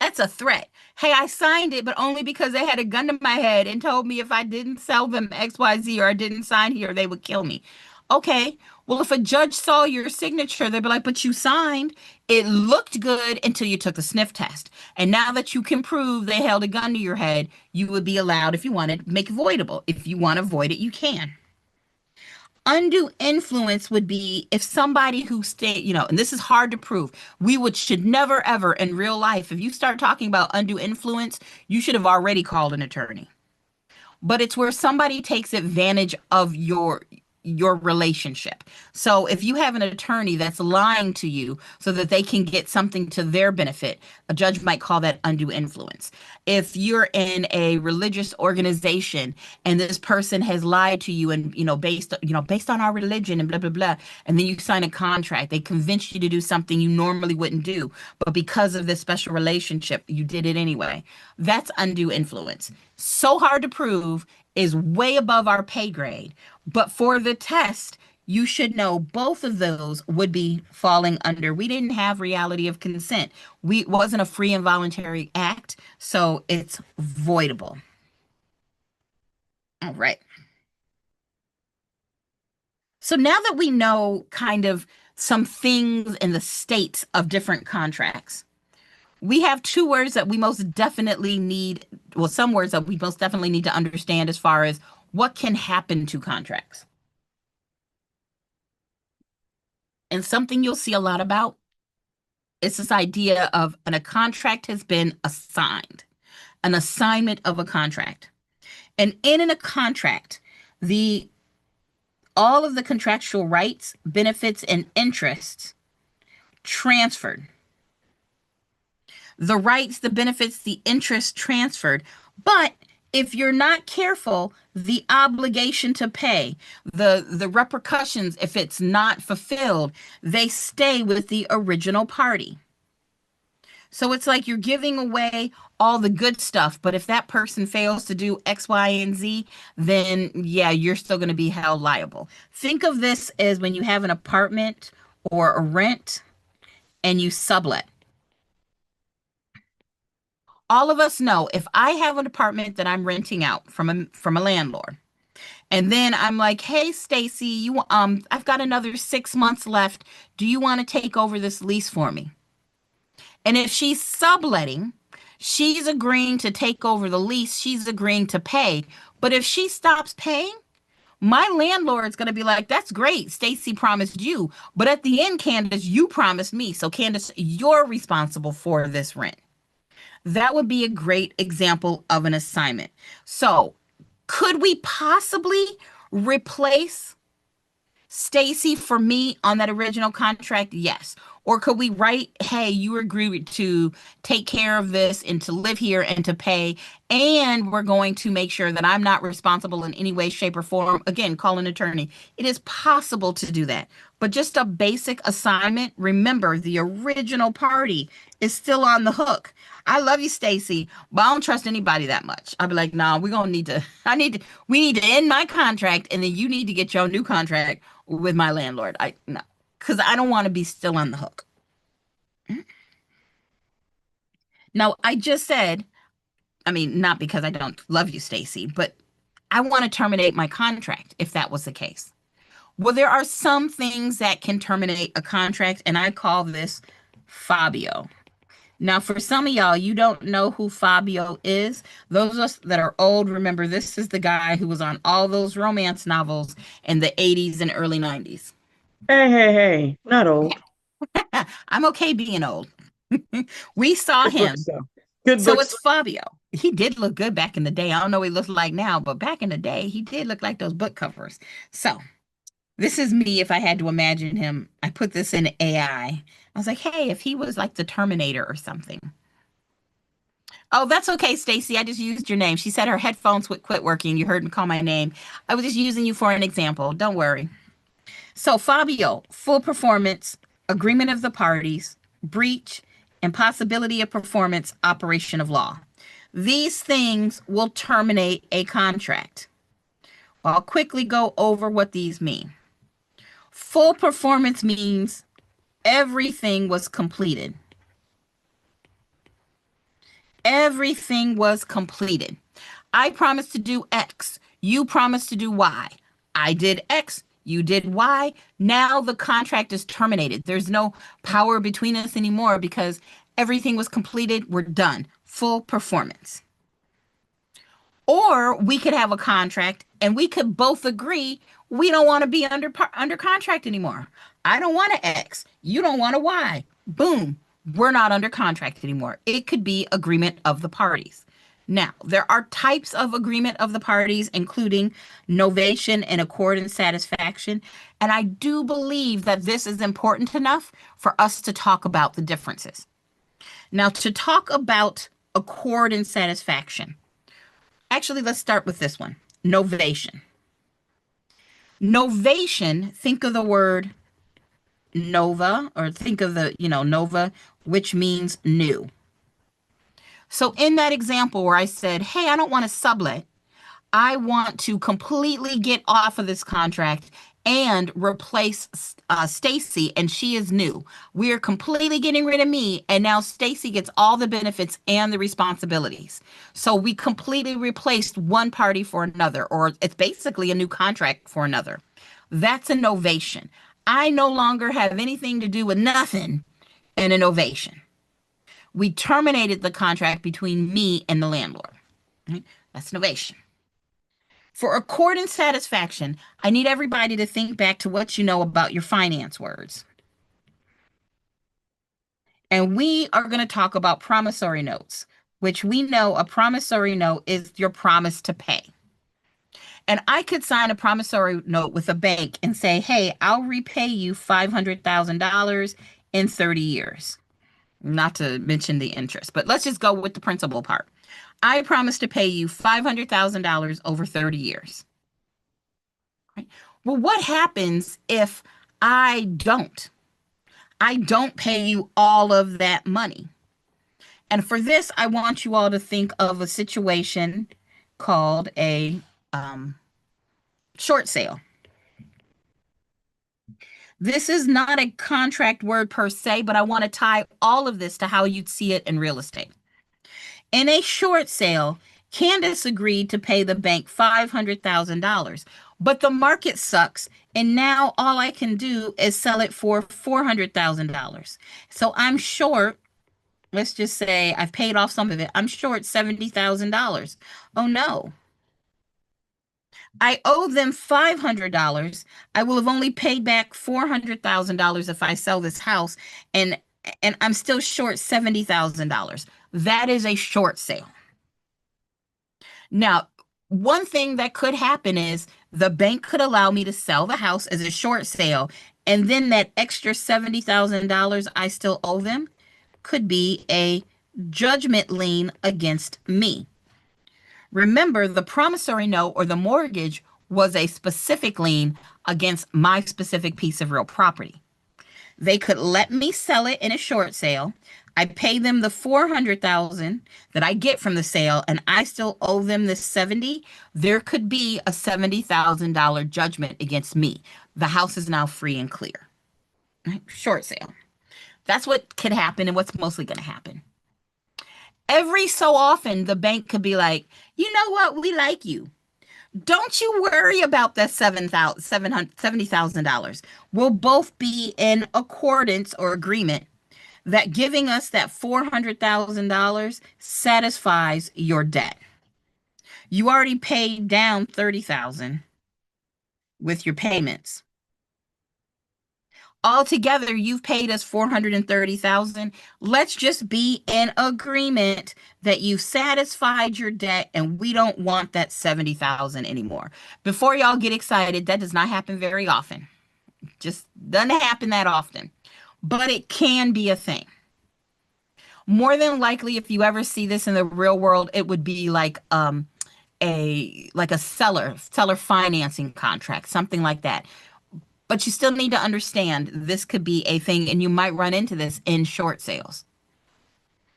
That's a threat. Hey, I signed it, but only because they had a gun to my head and told me if I didn't sell them XYZ or I didn't sign here, they would kill me. Okay, well, if a judge saw your signature, they'd be like, but you signed. It looked good until you took the sniff test. And now that you can prove they held a gun to your head, you would be allowed, if you wanted, make it voidable. If you want to void it, you can. Undue influence would be if somebody who and this is hard to prove. Should never ever in real life, if you start talking about undue influence, you should have already called an attorney. But it's where somebody takes advantage of your relationship. So if you have an attorney that's lying to you so that they can get something to their benefit, a judge might call that undue influence. If you're in a religious organization and this person has lied to you and, based on our religion and blah, blah, blah, and then you sign a contract, they convince you to do something you normally wouldn't do, but because of this special relationship, you did it anyway. That's undue influence. So hard to prove, is way above our pay grade. But for the test, you should know both of those would be falling under. We didn't have reality of consent. It wasn't a free and voluntary act, so it's voidable. All right. So now that we know kind of some things in the states of different contracts, we have two words that we most definitely need, some words that we most definitely need to understand as far as what can happen to contracts. And something you'll see a lot about is this idea of a contract has been assigned, an assignment of a contract. And in a contract, all of the contractual rights, benefits, and interests transferred. The rights, the benefits, the interest transferred. But if you're not careful, the obligation to pay, the repercussions, if it's not fulfilled, they stay with the original party. So it's like you're giving away all the good stuff, but if that person fails to do X, Y, and Z, then yeah, you're still going to be held liable. Think of this as when you have an apartment or a rent and you sublet. All of us know if I have an apartment that I'm renting out from a landlord, and then I'm like, hey, Stacy, I've got another 6 months left. Do you want to take over this lease for me? And if she's subletting, she's agreeing to take over the lease. She's agreeing to pay. But if she stops paying, my landlord's going to be like, that's great. Stacy promised you. But at the end, Candace, you promised me. So Candace, you're responsible for this rent. That would be a great example of an assignment. So could we possibly replace Stacy for me on that original contract? Yes. Or could we write, hey, you agreed to take care of this and to live here and to pay, and we're going to make sure that I'm not responsible in any way, shape, or form. Again, call an attorney. It is possible to do that. But just a basic assignment, remember, the original party is still on the hook. I love you, Stacy, but I don't trust anybody that much. I'll be like, nah, we need to end my contract, and then you need to get your new contract with my landlord. No. Because I don't want to be still on the hook. Now, I just said, not because I don't love you, Stacy, but I want to terminate my contract if that was the case. Well, there are some things that can terminate a contract, and I call this Fabio. Now, for some of y'all, you don't know who Fabio is. Those of us that are old, remember this is the guy who was on all those romance novels in the 80s and early 90s. Hey, hey, hey, not old. I'm okay being old. We saw Good books, him. though. Good So books. it's Fabio. He did look good back in the day. I don't know what he looks like now, but back in the day, he did look like those book covers. So this is me if I had to imagine him. I put this in AI. I was like, hey, if he was like the Terminator or something. Oh, that's okay, Stacy. I just used your name. She said her headphones would quit working. You heard me call my name. I was just using you for an example. Don't worry. So, Fabio, full performance, agreement of the parties, breach, impossibility of performance, operation of law. These things will terminate a contract. I'll quickly go over what these mean. Full performance means everything was completed. Everything was completed. I promised to do X. You promised to do Y. I did X. You did Y. Now the contract is terminated. There's no power between us anymore because everything was completed. We're done. Full performance. Or we could have a contract and we could both agree we don't want to be under contract anymore. I don't want to X. You don't want to Y. Boom. We're not under contract anymore. It could be agreement of the parties. Now, there are types of agreement of the parties, including novation and accord and satisfaction. And I do believe that this is important enough for us to talk about the differences. Now, to talk about accord and satisfaction, actually, let's start with this one, novation. Novation, think of the word nova, or think of the, nova, which means new. So in that example where I said, hey, I don't want to sublet, I want to completely get off of this contract and replace Stacy, and she is new. We are completely getting rid of me, and now Stacy gets all the benefits and the responsibilities. So we completely replaced one party for another, or it's basically a new contract for another. That's a novation. I no longer have anything to do with nothing in a novation. We terminated the contract between me and the landlord. Right? That's novation. For accord and satisfaction, I need everybody to think back to what you know about your finance words. And we are going to talk about promissory notes, which we know a promissory note is your promise to pay. And I could sign a promissory note with a bank and say, hey, I'll repay you $500,000 in 30 years. Not to mention the interest, but let's just go with the principal part. I promise to pay you $500,000 over 30 years. Right? Well, what happens if I don't? I don't pay you all of that money. And for this, I want you all to think of a situation called a short sale. This is not a contract word per se, but I want to tie all of this to how you'd see it in real estate. In a short sale, Candace agreed to pay the bank $500,000, but the market sucks, and now all I can do is sell it for $400,000. So I'm short, let's just say I've paid off some of it, I'm short $70,000. Oh no. I owe them $500. I will have only paid back $400,000 if I sell this house, and I'm still short $70,000. That is a short sale. Now, one thing that could happen is the bank could allow me to sell the house as a short sale, and then that extra $70,000 I still owe them could be a judgment lien against me. Remember, the promissory note or the mortgage was a specific lien against my specific piece of real property. They could let me sell it in a short sale. I pay them the $400,000 that I get from the sale, and I still owe them the $70,000. There could be a $70,000 judgment against me. The house is now free and clear. Right? Short sale. That's what could happen and what's mostly going to happen. Every so often, the bank could be like, you know what? We like you. Don't you worry about that $70,000. We'll both be in accordance or agreement that giving us that $400,000 satisfies your debt. You already paid down $30,000 with your payments. Altogether, you've paid us $430,000. Let's just be in agreement that you've satisfied your debt and we don't want that $70,000 anymore. Before y'all get excited, that does not happen very often. Just doesn't happen that often. But it can be a thing. More than likely, if you ever see this in the real world, it would be like a seller financing contract, something like that. But you still need to understand this could be a thing, and you might run into this in short sales.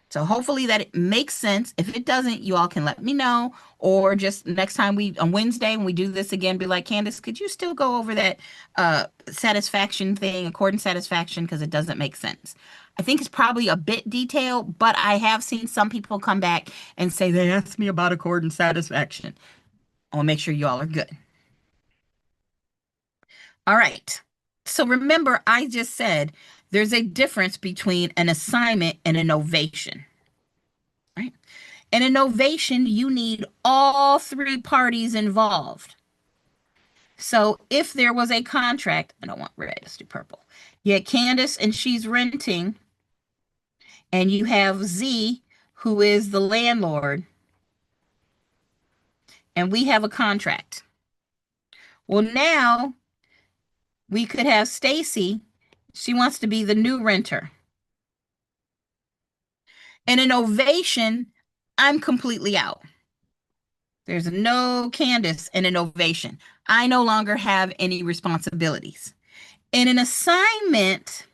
So hopefully that it makes sense. If it doesn't, you all can let me know, or just next time on Wednesday, when we do this again, be like, Candace, could you still go over that satisfaction thing, accord and satisfaction, because it doesn't make sense. I think it's probably a bit detailed, but I have seen some people come back and say they asked me about accord and satisfaction. I want to make sure you all are good. All right. So remember, I just said there's a difference between an assignment and an ovation. Right? In an ovation, you need all three parties involved. So if there was a contract, I don't want red, let's do purple. You had Candace and she's renting, and you have Z, who is the landlord, and we have a contract. Well, now we could have Stacy. She wants to be the new renter. In an ovation, I'm completely out. There's no Candace in an ovation. I no longer have any responsibilities. In an assignment,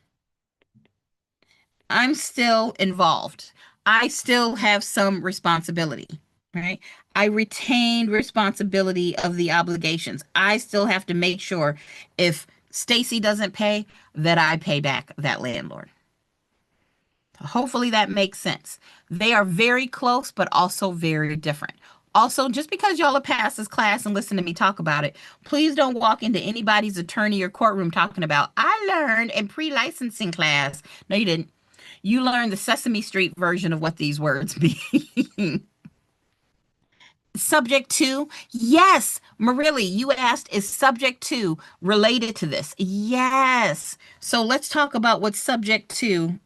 I'm still involved. I still have some responsibility, right? I retained responsibility of the obligations. I still have to make sure if Stacy doesn't pay, that I pay back that landlord. Hopefully that makes sense. They are very close, but also very different. Also, just because y'all have passed this class and listen to me talk about it, please don't walk into anybody's attorney or courtroom talking about, I learned in pre-licensing class. No, you didn't. You learned the Sesame Street version of what these words mean. Subject to, yes, Marilli, you asked, is subject to related to this? Yes. So let's talk about what subject to.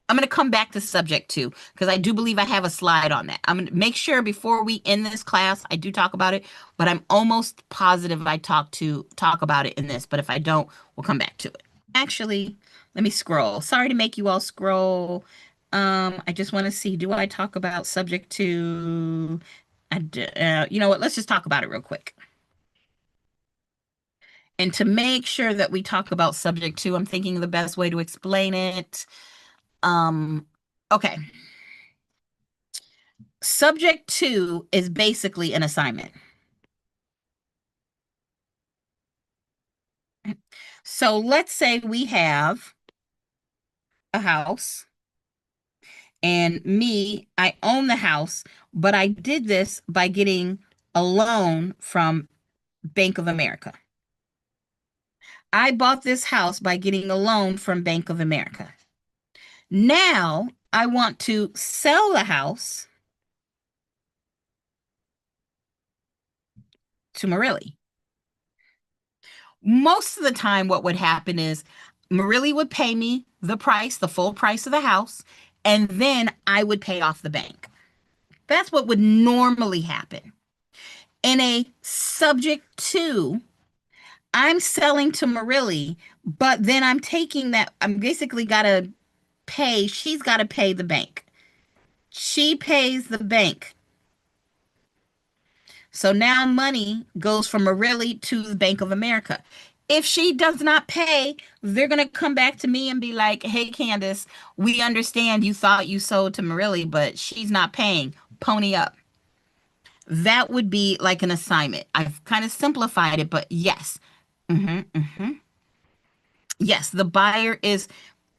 I'm going to come back to subject to, because I do believe I have a slide on that. I'm going to make sure before we end this class, I do talk about it, but I'm almost positive I talk about it in this. But if I don't, we'll come back to it. Actually, let me scroll. Sorry to make you all scroll. I just want to see, do I talk about subject to? You know what? Let's just talk about it real quick. And to make sure that we talk about subject to, I'm thinking the best way to explain it. Okay. Subject to is basically an assignment. So let's say we have a house, and I own the house, but I did this by getting a loan from Bank of America. I bought this house by getting a loan from Bank of America. Now I want to sell the house to Marilli. Most of the time, what would happen is Marilli would pay me the full price of the house, and then I would pay off the bank. That's what would normally happen. In a subject to, I'm selling to Marilli, but then I'm basically got to pay, she's got to pay the bank. She pays the bank. So now money goes from Marilli to the Bank of America. If she does not pay, they're going to come back to me and be like, hey, Candace, we understand you thought you sold to Marilli, but she's not paying. Pony up. That would be like an assignment. I've kind of simplified it, but yes. Yes, the buyer is,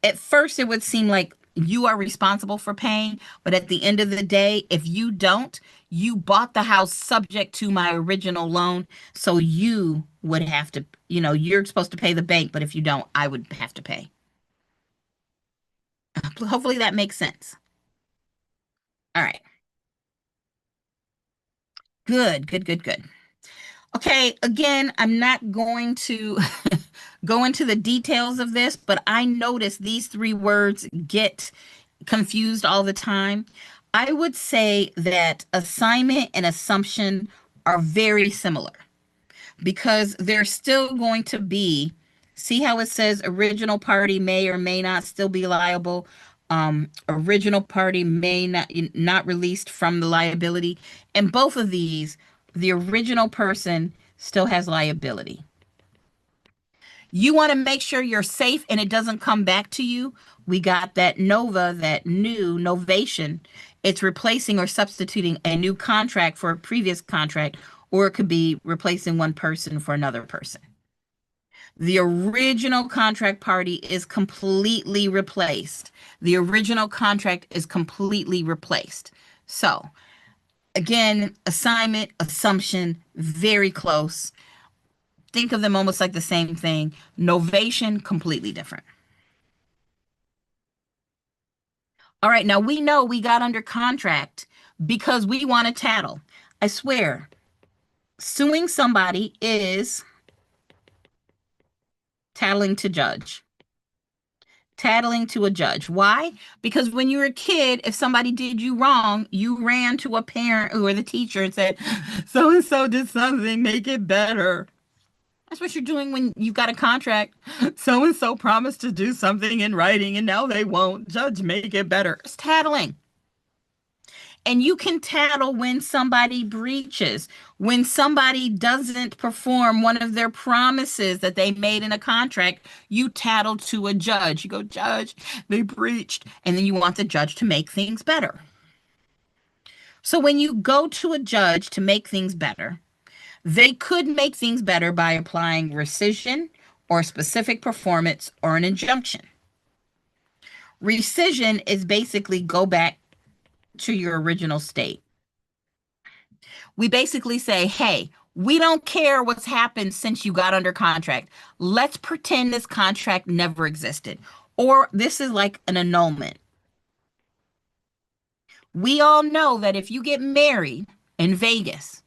at first it would seem like you are responsible for paying, but at the end of the day, if you don't, you bought the house subject to my original loan. So you would have to, you're supposed to pay the bank, but if you don't, I would have to pay. Hopefully that makes sense. All right. Good, good, good, good. Okay, again, I'm not going to go into the details of this, but I notice these three words get confused all the time. I would say that assignment and assumption are very similar because they're still going to be, see how it says original party may or may not still be liable. Original party may not released from the liability. And both of these, the original person still has liability. You want to make sure you're safe and it doesn't come back to you. We got that NOVA, that new novation. It's replacing or substituting a new contract for a previous contract, or it could be replacing one person for another person. The original contract party is completely replaced. The original contract is completely replaced. So, again, assignment, assumption, very close. Think of them almost like the same thing. Novation, completely different. All right, now we know we got under contract because we want to tattle. I swear, suing somebody is tattling to judge. Tattling to a judge. Why? Because when you were a kid, if somebody did you wrong, you ran to a parent or the teacher and said, so-and-so did something, make it better. That's what you're doing when you've got a contract. So-and-so promised to do something in writing and now they won't. Judge, make it better. It's tattling. And you can tattle when somebody breaches, when somebody doesn't perform one of their promises that they made in a contract. You tattle to a judge. You go, judge, they breached. And then you want the judge to make things better. So when you go to a judge to make things better, they could make things better by applying rescission or specific performance or an injunction. Rescission is basically go back to your original state. We basically say, hey, we don't care what's happened since you got under contract. Let's pretend this contract never existed. Or this is like an annulment. We all know that if you get married in Vegas,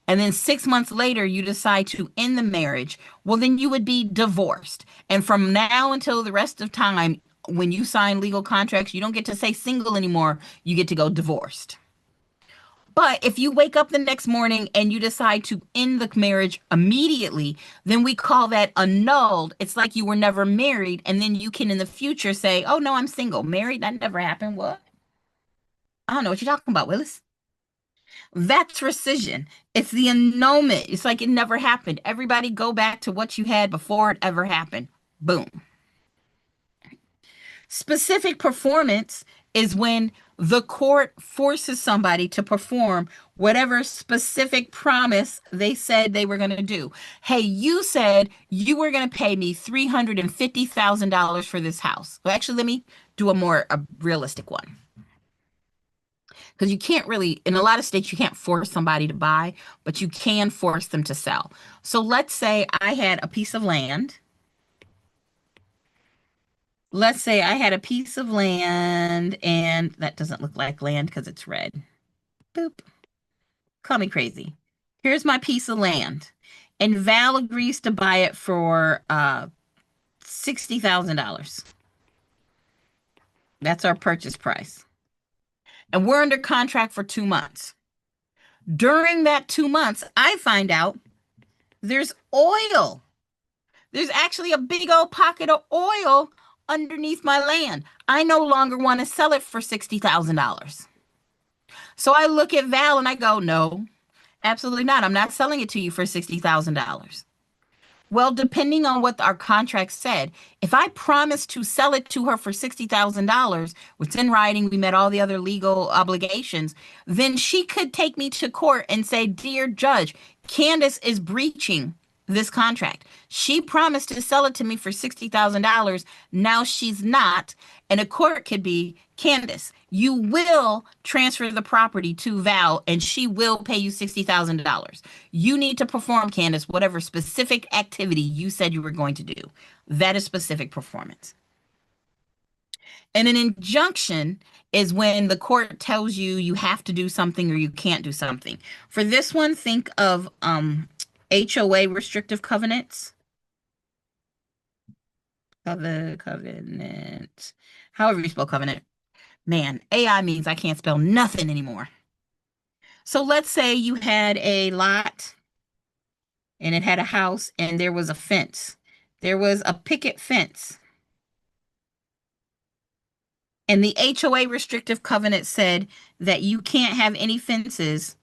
and then 6 months later, you decide to end the marriage, well, then you would be divorced. And from now until the rest of time, when you sign legal contracts, you don't get to say single anymore. You get to go divorced. But if you wake up the next morning and you decide to end the marriage immediately, then we call that annulled. It's like you were never married. And then you can in the future say, oh, no, I'm single. Married? That never happened. What? I don't know what you're talking about, Willis. That's rescission. It's the annulment. It's like it never happened. Everybody go back to what you had before it ever happened. Boom. Specific performance is when the court forces somebody to perform whatever specific promise they said they were going to do. Hey, you said you were going to pay me $350,000 for this house. Well, actually, let me do a realistic one. Because you can't really, in a lot of states, you can't force somebody to buy, but you can force them to sell. So let's say I had a piece of land. Let's say I had a piece of land, and that doesn't look like land because it's red. Boop. Call me crazy. Here's my piece of land. And Val agrees to buy it for $60,000. That's our purchase price. And we're under contract for 2 months. During that 2 months, I find out there's oil. There's actually a big old pocket of oil underneath my land. I no longer want to sell it for $60,000. So I look at Val and I go, no, absolutely not. I'm not selling it to you for $60,000. Well, depending on what our contract said, if I promised to sell it to her for $60,000, which in writing, we met all the other legal obligations, then she could take me to court and say, dear judge, Candace is breaching this contract. She promised to sell it to me for $60,000. Now she's not. And a court could be, Candace, you will transfer the property to Val and she will pay you $60,000. You need to perform, Candace, whatever specific activity you said you were going to do. That is specific performance. And an injunction is when the court tells you you have to do something or you can't do something. For this one, think of HOA restrictive covenants. Covenant. However you spell covenant. Man, AI means I can't spell nothing anymore. So let's say you had a lot and it had a house and there was a fence. There was a picket fence. And the HOA restrictive covenant said that you can't have any fences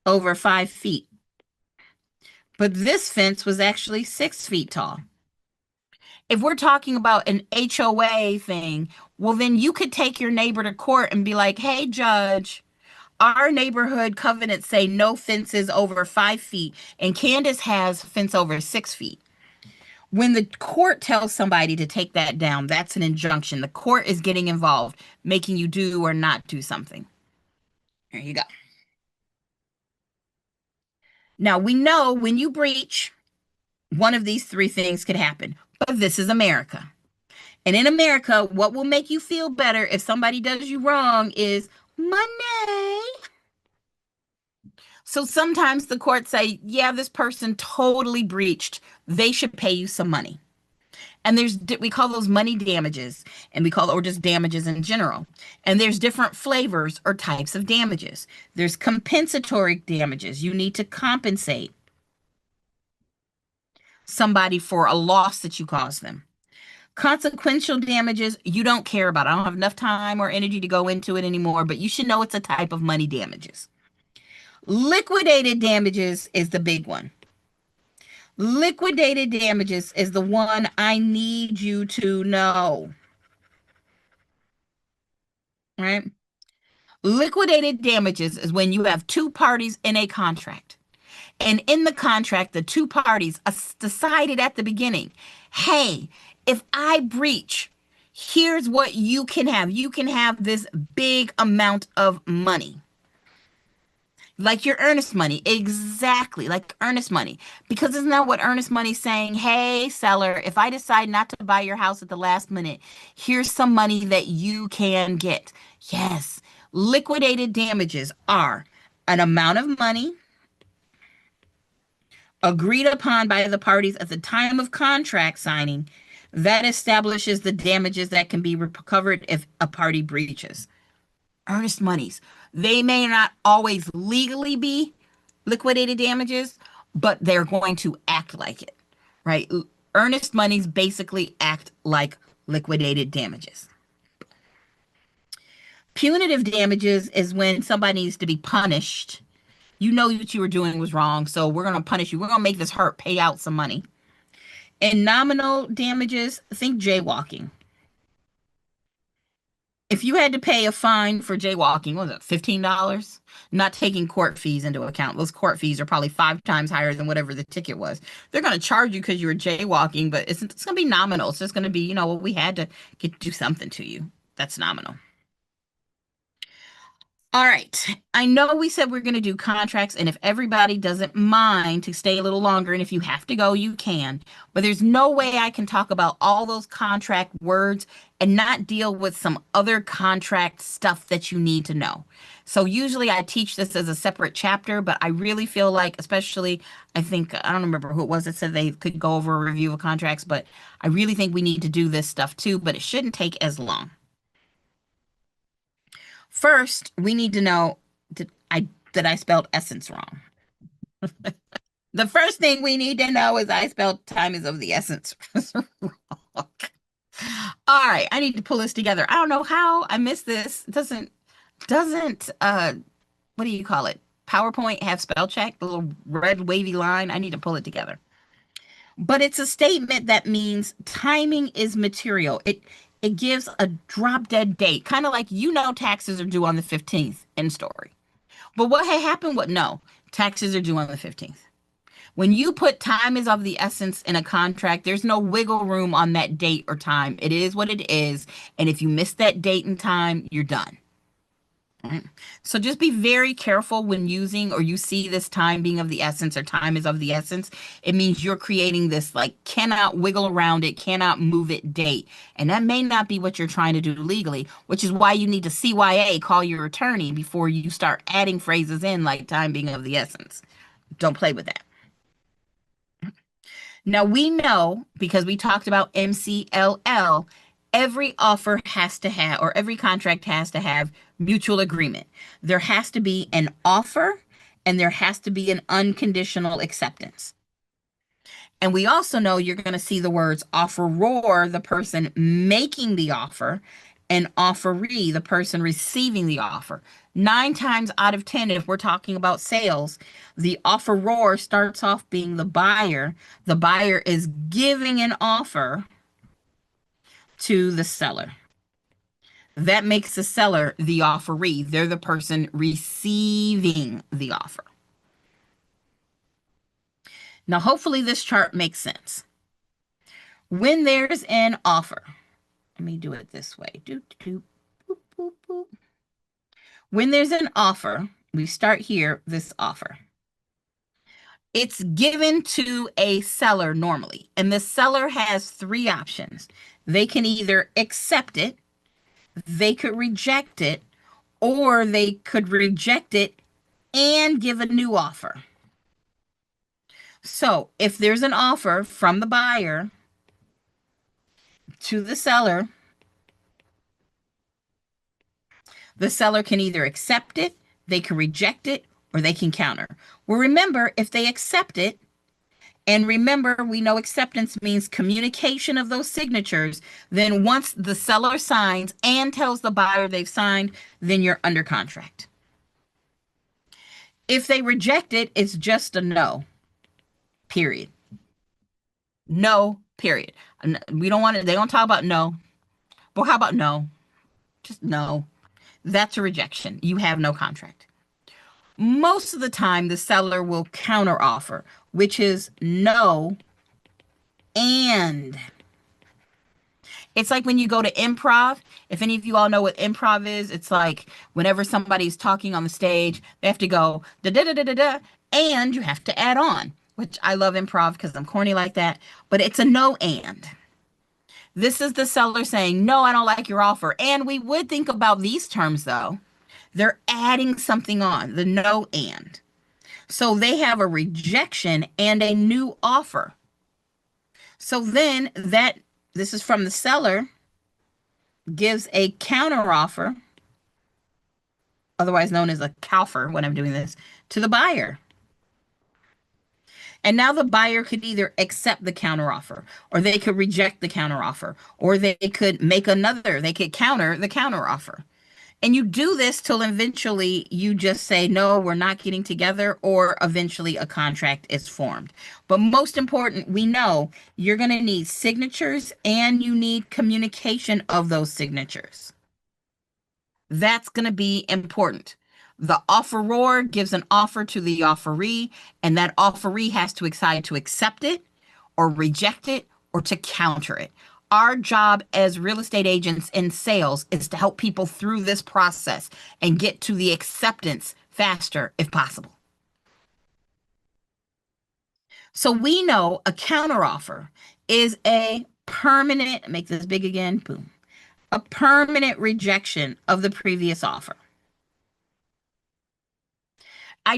over 5 feet. But this fence was actually 6 feet tall. If we're talking about an HOA thing, well, then you could take your neighbor to court and be like, hey, judge, our neighborhood covenants say no fences over 5 feet, and Candace has fence over 6 feet. When the court tells somebody to take that down, that's an injunction. The court is getting involved, making you do or not do something. There you go. Now, we know when you breach, one of these 3 things could happen, but this is America. And in America, what will make you feel better if somebody does you wrong is money. So sometimes the courts say, yeah, this person totally breached. They should pay you some money. And we call those money damages, and or just damages in general. And there's different flavors or types of damages. There's compensatory damages. You need to compensate somebody for a loss that you caused them. Consequential damages, you don't care about. I don't have enough time or energy to go into it anymore, but you should know it's a type of money damages. Liquidated damages is the big one. Liquidated damages is the one I need you to know. Right? Liquidated damages is when you have 2 parties in a contract. And in the contract, the 2 parties decided at the beginning, hey, if I breach, here's what you can have. You can have this big amount of money. Like your earnest money, exactly, like earnest money. Because isn't that what earnest money is saying? Hey, seller, if I decide not to buy your house at the last minute, here's some money that you can get. Yes, liquidated damages are an amount of money agreed upon by the parties at the time of contract signing that establishes the damages that can be recovered if a party breaches. Earnest monies. They may not always legally be liquidated damages, but they're going to act like it, right? Earnest monies basically act like liquidated damages. Punitive damages is when somebody needs to be punished. You know what you were doing was wrong, so we're going to punish you. We're going to make this hurt, pay out some money. And nominal damages, think jaywalking. If you had to pay a fine for jaywalking, what was it, $15? Not taking court fees into account. Those court fees are probably 5 times higher than whatever the ticket was. They're going to charge you because you were jaywalking, but it's going to be nominal. It's just going to be, well, we had to do something to you. That's nominal. All right. I know we said we're going to do contracts, and if everybody doesn't mind to stay a little longer, and if you have to go, you can. But there's no way I can talk about all those contract words and not deal with some other contract stuff that you need to know. So usually I teach this as a separate chapter, but I really feel like, especially, I don't remember who it was that said they could go over a review of contracts, but I really think we need to do this stuff too, but it shouldn't take as long. First, we need to know that I spelled essence wrong. The first thing we need to know is I spelled time is of the essence wrong. All right, I need to pull this together. I don't know how I missed this. Doesn't what do you call it? PowerPoint have spell check, the little red wavy line. I need to pull it together. But it's a statement that means timing is material. It gives a drop dead date, kind of like taxes are due on the 15th, end story. But what had happened? No, taxes are due on the 15th. When you put time is of the essence in a contract, there's no wiggle room on that date or time. It is what it is. And if you miss that date and time, you're done. Right. So just be very careful when using or you see this time being of the essence or time is of the essence. It means you're creating this like cannot wiggle around it, cannot move it date. And that may not be what you're trying to do legally, which is why you need to CYA, call your attorney before you start adding phrases in like time being of the essence. Don't play with that. Now we know because we talked about MCLL, every offer has to have, or every contract has to have mutual agreement. There has to be an offer and there has to be an unconditional acceptance. And we also know you're going to see the words offeror, the person making the offer, and offeree, the person receiving the offer. 9 times out of 10, if we're talking about sales, the offeror starts off being the buyer. The buyer is giving an offer to the seller. That makes the seller the offeree. They're the person receiving the offer. Now, hopefully this chart makes sense. When there's an offer, let me do it this way. Boop, boop, boop. When there's an offer, we start here, this offer. It's given to a seller normally, and the seller has 3 options. They can either accept it, they could reject it, or they could reject it and give a new offer. So if there's an offer from the buyer to the seller can either accept it, they can reject it, or they can counter. Well, remember, if they accept it, and remember, we know acceptance means communication of those signatures, then once the seller signs and tells the buyer they've signed, then you're under contract. If they reject it, it's just a no, period. No, period. We don't want to, they don't talk about no. Well, how about no? Just no. That's a rejection. You have no contract. Most of the time, the seller will counter offer, which is no and. It's like when you go to improv. If any of you all know what improv is, it's like whenever somebody's talking on the stage, they have to go da da da da da da, and you have to add on, which I love improv because I'm corny like that, but it's a no and. This is the seller saying, no, I don't like your offer. And we would think about these terms, though. They're adding something on, the no and. So they have a rejection and a new offer. So then this is from the seller, gives a counter offer, otherwise known as a CALFR when I'm doing this, to the buyer. And now the buyer could either accept the counteroffer, or they could reject the counteroffer, or they could they could counter the counteroffer. And you do this till eventually you just say, no, we're not getting together, or eventually a contract is formed. But most important, we know you're going to need signatures and you need communication of those signatures. That's going to be important. The offeror gives an offer to the offeree, and that offeree has to decide to accept it or reject it or to counter it. Our job as real estate agents in sales is to help people through this process and get to the acceptance faster if possible. So we know a counteroffer is a permanent, make this big again, boom, a permanent rejection of the previous offer. I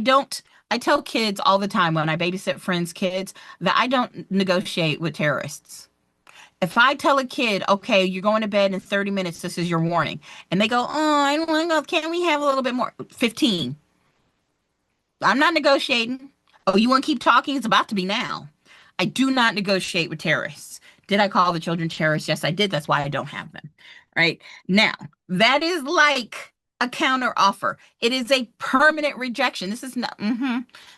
tell kids all the time when I babysit friends' kids that I don't negotiate with terrorists. If I tell a kid, okay, you're going to bed in 30 minutes, this is your warning, and they go, oh, I don't want to go, can we have a little bit more? 15. I'm not negotiating. Oh, you want to keep talking? It's about to be now. I do not negotiate with terrorists. Did I call the children terrorists? Yes, I did. That's why I don't have them. Right? Now, that is like a counter offer. It is a permanent rejection. This is not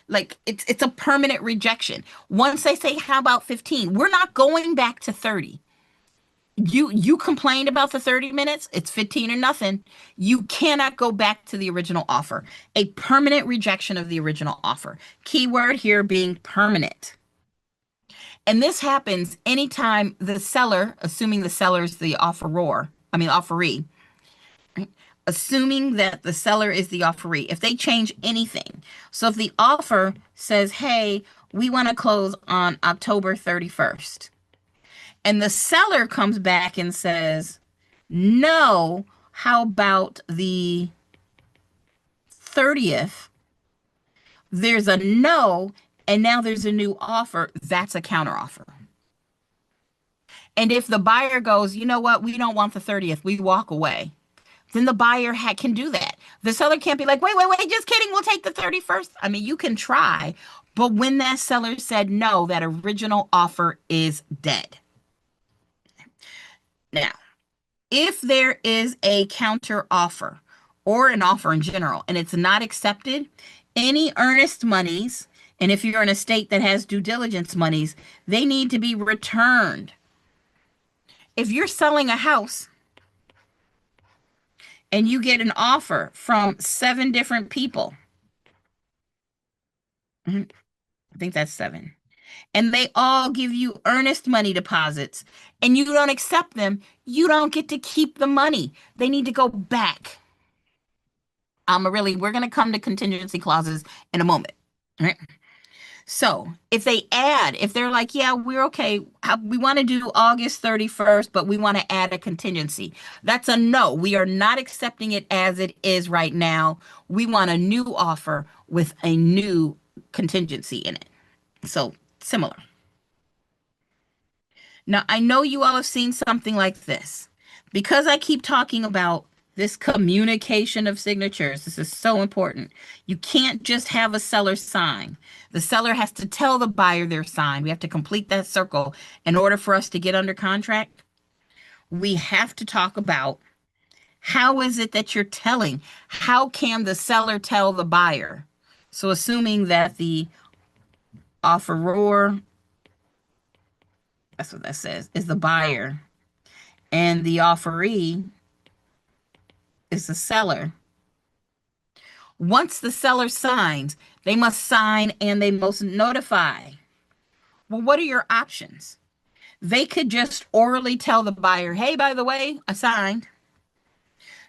like it's a permanent rejection. Once they say, how about 15? We're not going back to 30. You complained about the 30 minutes, it's 15 or nothing. You cannot go back to the original offer. A permanent rejection of the original offer. Keyword here being permanent. And this happens anytime the seller, assuming the seller's the offeree, assuming that the seller is the offeree. If they change anything, so if the offer says, hey, we want to close on October 31st, and the seller comes back and says, no, how about the 30th? There's a no, and now there's a new offer. That's a counteroffer. And if the buyer goes, you know what, we don't want the 30th, we walk away, then the buyer can do that. The seller can't be like, wait, just kidding, we'll take the 31st. I mean, you can try, but when that seller said no, that original offer is dead. Now, if there is a counter offer or an offer in general and it's not accepted, any earnest monies, and if you're in a state that has due diligence monies, they need to be returned. If you're selling a house and you get an offer from 7 different people, I think that's 7, and they all give you earnest money deposits and you don't accept them, you don't get to keep the money. They need to go back. We're going to come to contingency clauses in a moment. All right. So if they're like, yeah, we're okay, we want to do August 31st, but we want to add a contingency, that's a no. We are not accepting it as it is right now. We want a new offer with a new contingency in it. So similar. Now, I know you all have seen something like this. Because I keep talking about this communication of signatures, this is so important. You can't just have a seller sign. The seller has to tell the buyer they're signed. We have to complete that circle in order for us to get under contract. We have to talk about how is it that you're telling? How can the seller tell the buyer? So assuming that the offeror, that's what that says, is the buyer, and the offeree is the seller. Once the seller signs, they must sign and they must notify. Well, what are your options? They could just orally tell the buyer, hey, by the way, I signed.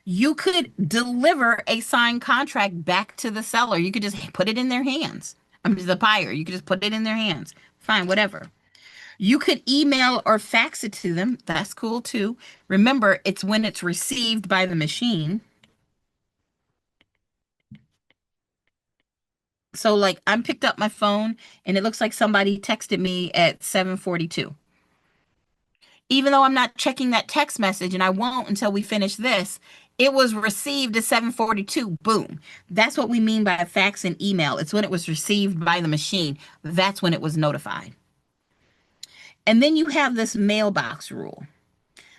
You could deliver a signed contract back to the seller. You could just put it in their hands. The buyer, you could just put it in their hands. Fine, whatever. You could email or fax it to them. That's cool too. Remember, it's when it's received by the machine. So like I picked up my phone and it looks like somebody texted me at 7:42. Even though I'm not checking that text message, and I won't until we finish this, it was received at 7:42. Boom. That's what we mean by a fax and email. It's when it was received by the machine. That's when it was notified. And then you have this mailbox rule.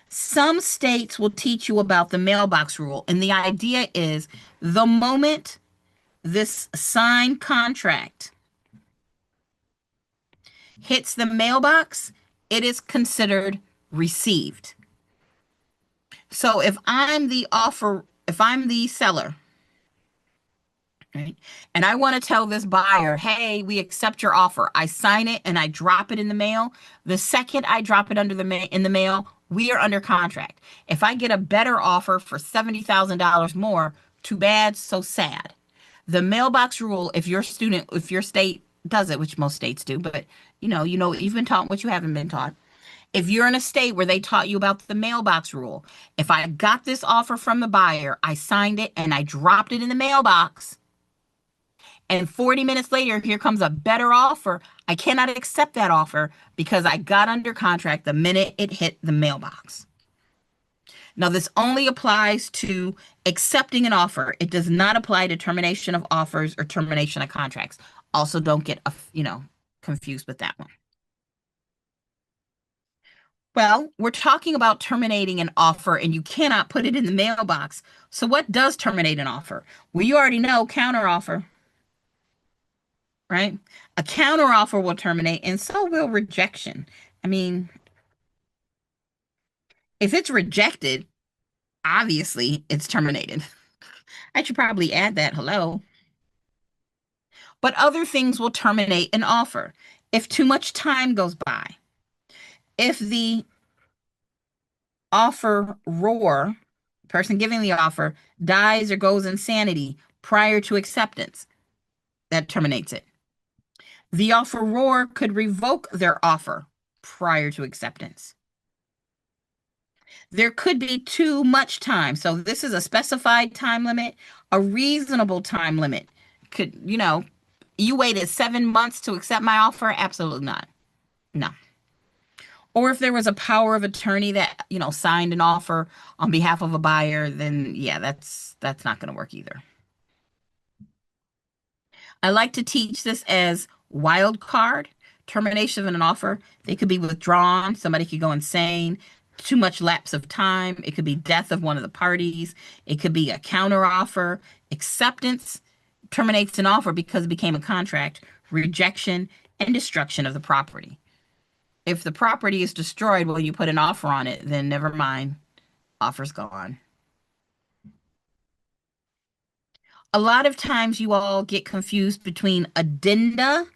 Some states will teach you about the mailbox rule. And the idea is the moment this signed contract hits the mailbox, it is considered received. So if I'm the seller, right, and I want to tell this buyer, hey, we accept your offer, I sign it and I drop it in the mail. The second I drop it in the mail, we are under contract. If I get a better offer for $70,000 more, too bad, so sad. The mailbox rule, if your state does it, which most states do, but you've been taught what you haven't been taught. If you're in a state where they taught you about the mailbox rule, if I got this offer from the buyer, I signed it and I dropped it in the mailbox, and 40 minutes later, here comes a better offer, I cannot accept that offer because I got under contract the minute it hit the mailbox. Now, this only applies to accepting an offer. It does not apply to termination of offers or termination of contracts. Also, don't get confused with that one. Well, we're talking about terminating an offer and you cannot put it in the mailbox. So what does terminate an offer? Well, you already know counteroffer, right? A counteroffer will terminate, and so will rejection. I mean, if it's rejected, obviously it's terminated. I should probably add that, hello. But other things will terminate an offer. If too much time goes by, if the offeror person giving the offer dies or goes insanity prior to acceptance, that terminates it. The offeror could revoke their offer prior to acceptance. There could be too much time. So this is a specified time limit, a reasonable time limit. Could, you waited 7 months to accept my offer? Absolutely not. No. Or if there was a power of attorney that, signed an offer on behalf of a buyer, then yeah, that's not going to work either. I like to teach this as wild card, termination of an offer. They could be withdrawn. Somebody could go insane. Too much lapse of time. It could be death of one of the parties. It could be a counter offer. Acceptance terminates an offer because it became a contract. Rejection and destruction of the property. If the property is destroyed when you put an offer on it, then never mind. Offer's gone. A lot of times you all get confused between addenda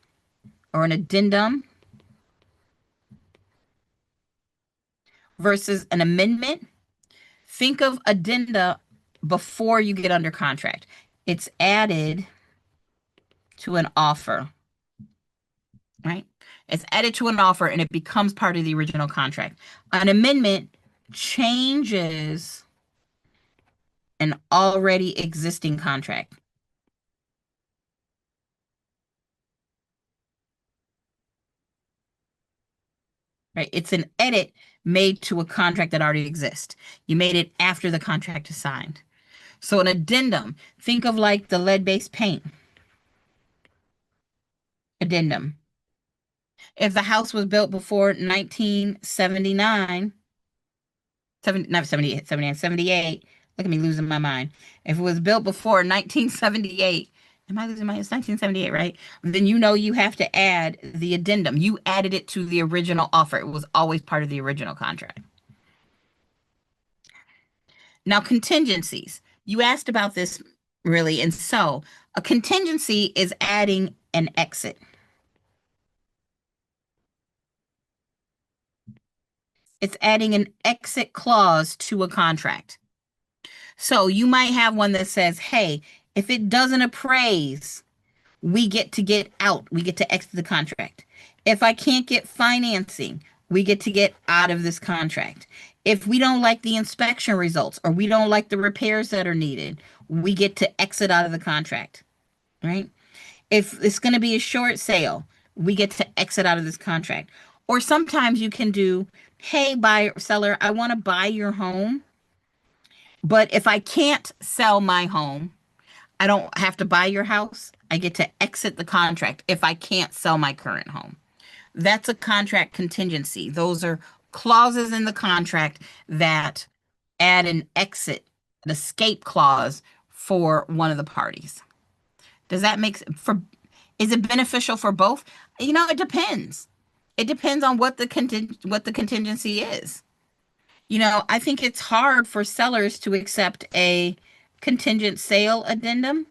or an addendum versus an amendment. Think of addenda before you get under contract. It's added to an offer, right? It's added to an offer and it becomes part of the original contract. An amendment changes an already existing contract. Right? It's an edit made to a contract that already exists. You made it after the contract is signed. So an addendum, think of like the lead-based paint. Addendum. If the house was built before 1979, not 78, 79, 78, look at me losing my mind. If it was built before 1978, am I losing my, it's 1978, right? Then you have to add the addendum. You added it to the original offer. It was always part of the original contract. Now, contingencies. You asked about this really, and so a contingency is adding an exit. It's adding an exit clause to a contract. So you might have one that says, hey, if it doesn't appraise, we get to get out. We get to exit the contract. If I can't get financing, we get to get out of this contract. If we don't like the inspection results or we don't like the repairs that are needed, we get to exit out of the contract, right? If it's going to be a short sale, we get to exit out of this contract. Or sometimes you can do, hey, buyer, seller, I want to buy your home, but if I can't sell my home, I don't have to buy your house. I get to exit the contract if I can't sell my current home. That's a contract contingency. Those are clauses in the contract that add an exit, an escape clause for one of the parties. Does that make sense? Is it beneficial for both? It depends. It depends on what the contingency is. I think it's hard for sellers to accept a contingent sale addendum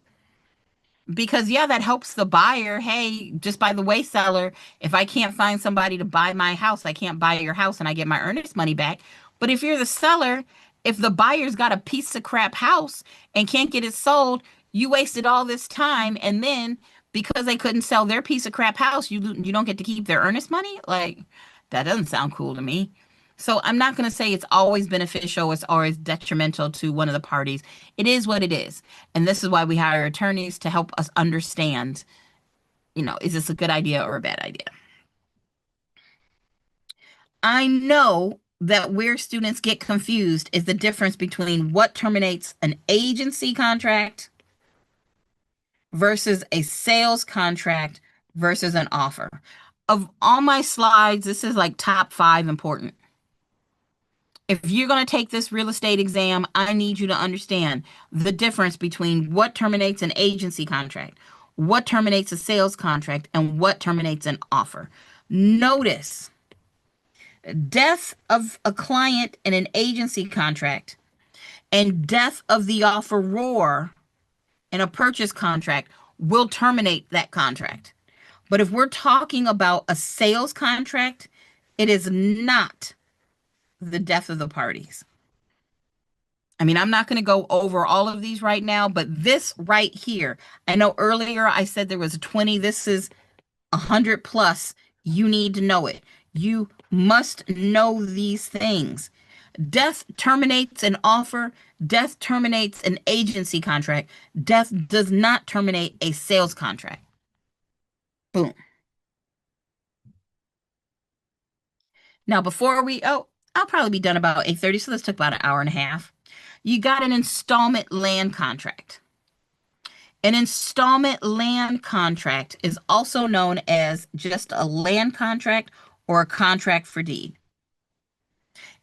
because, yeah, that helps the buyer. Hey, just by the way, seller, if I can't find somebody to buy my house, I can't buy your house and I get my earnest money back. But if you're the seller, if the buyer's got a piece of crap house and can't get it sold, you wasted all this time. And then because they couldn't sell their piece of crap house, you don't get to keep their earnest money. Like, that doesn't sound cool to me. So I'm not going to say it's always beneficial, it's always detrimental to one of the parties. It is what it is. And this is why we hire attorneys to help us understand, is this a good idea or a bad idea? I know that where students get confused is the difference between what terminates an agency contract versus a sales contract versus an offer. Of all my slides, this is like top 5 important. If you're going to take this real estate exam, I need you to understand the difference between what terminates an agency contract, what terminates a sales contract, and what terminates an offer. Notice, death of a client in an agency contract and death of the offeror in a purchase contract will terminate that contract. But if we're talking about a sales contract, it is not the death of the parties. I mean, I'm not going to go over all of these right now, but this right here, I know earlier I said there was a 20. This is 100 plus. You need to know it. You must know these things. Death terminates an offer. Death terminates an agency contract. Death does not terminate a sales contract. Boom. Now, before I'll probably be done about 8:30, so this took about an hour and a half. You got an installment land contract. An installment land contract is also known as just a land contract or a contract for deed.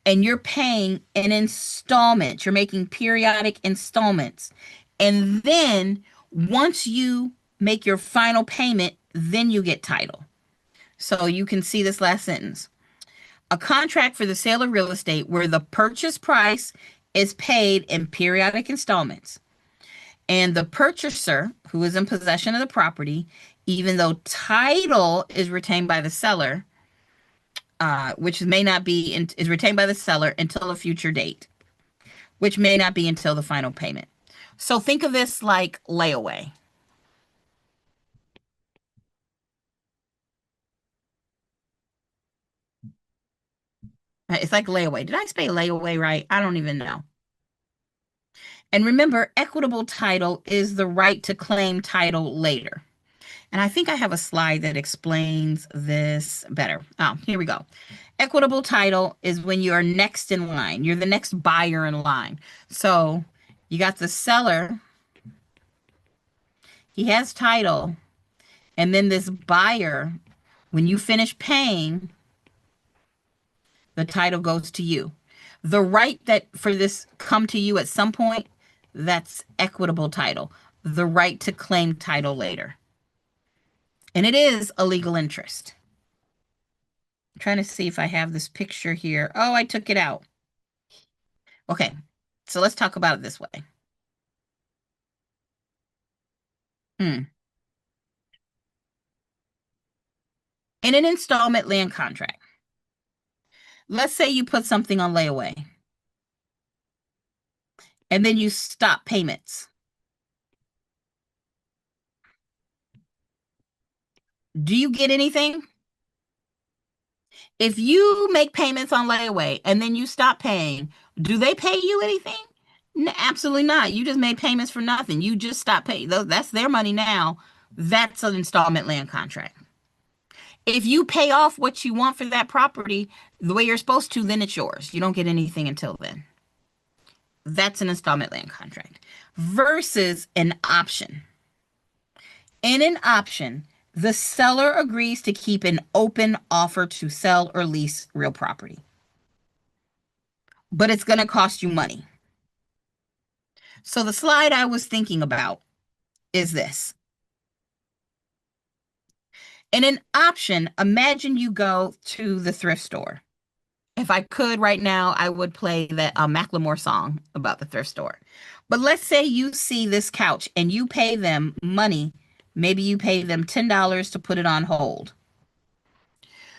And you're paying an installment. You're making periodic installments. And then once you make your final payment, then you get title. So you can see this last sentence. A contract for the sale of real estate where the purchase price is paid in periodic installments. And the purchaser, who is in possession of the property, even though title is retained by the seller, which may not be, is retained by the seller until a future date, which may not be until the final payment. So think of this like layaway. It's like layaway. Did I say layaway right? I don't even know. And remember, equitable title is the right to claim title later. And I think I have a slide that explains this better. Oh, here we go. Equitable title is when you are next in line. You're the next buyer in line. So you got the seller. He has title. And then this buyer, when you finish paying, the title goes to you. The right that for this come to you at some point, that's equitable title. The right to claim title later. And it is a legal interest. I'm trying to see if I have this picture here. Oh, I took it out. Okay, so let's talk about it this way. In an installment land contract, let's say you put something on layaway and then you stop payments. Do you get anything? If you make payments on layaway and then you stop paying, do they pay you anything? No, absolutely not. You just made payments for nothing. You just stopped paying. That's their money now. That's an installment land contract. If you pay off what you want for that property the way you're supposed to, then it's yours. You don't get anything until then. That's an installment land contract versus an option. In an option, the seller agrees to keep an open offer to sell or lease real property. But it's going to cost you money. So the slide I was thinking about is this. In an option, imagine you go to the thrift store. If I could right now, I would play that Macklemore song about the thrift store. But let's say you see this couch and you pay them money. Maybe you pay them $10 to put it on hold.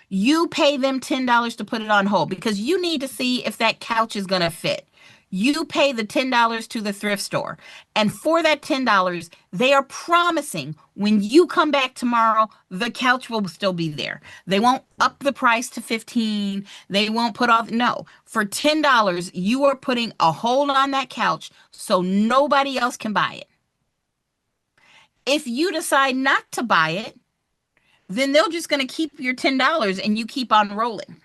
You pay them $10 to put it on hold because you need to see if that couch is going to fit. You pay the $10 to the thrift store. And for that $10, they are promising when you come back tomorrow, the couch will still be there. They won't up the price to $15. They won't put off. No, for $10, you are putting a hold on that couch so nobody else can buy it. If you decide not to buy it, then they're just going to keep your $10 and you keep on rolling.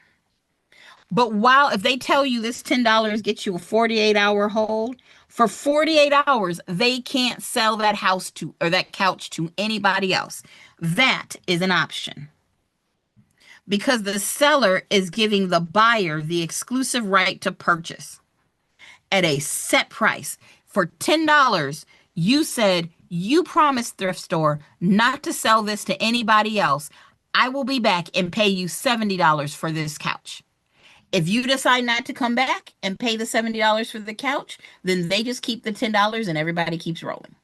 But if they tell you this $10 gets you a 48-hour hold, for 48 hours, they can't sell that house to or that couch to anybody else. That is an option. Because the seller is giving the buyer the exclusive right to purchase at a set price. For $10, you said, you promised thrift store not to sell this to anybody else. I will be back and pay you $70 for this couch. If you decide not to come back and pay the $70 for the couch, then they just keep the $10 and everybody keeps rolling.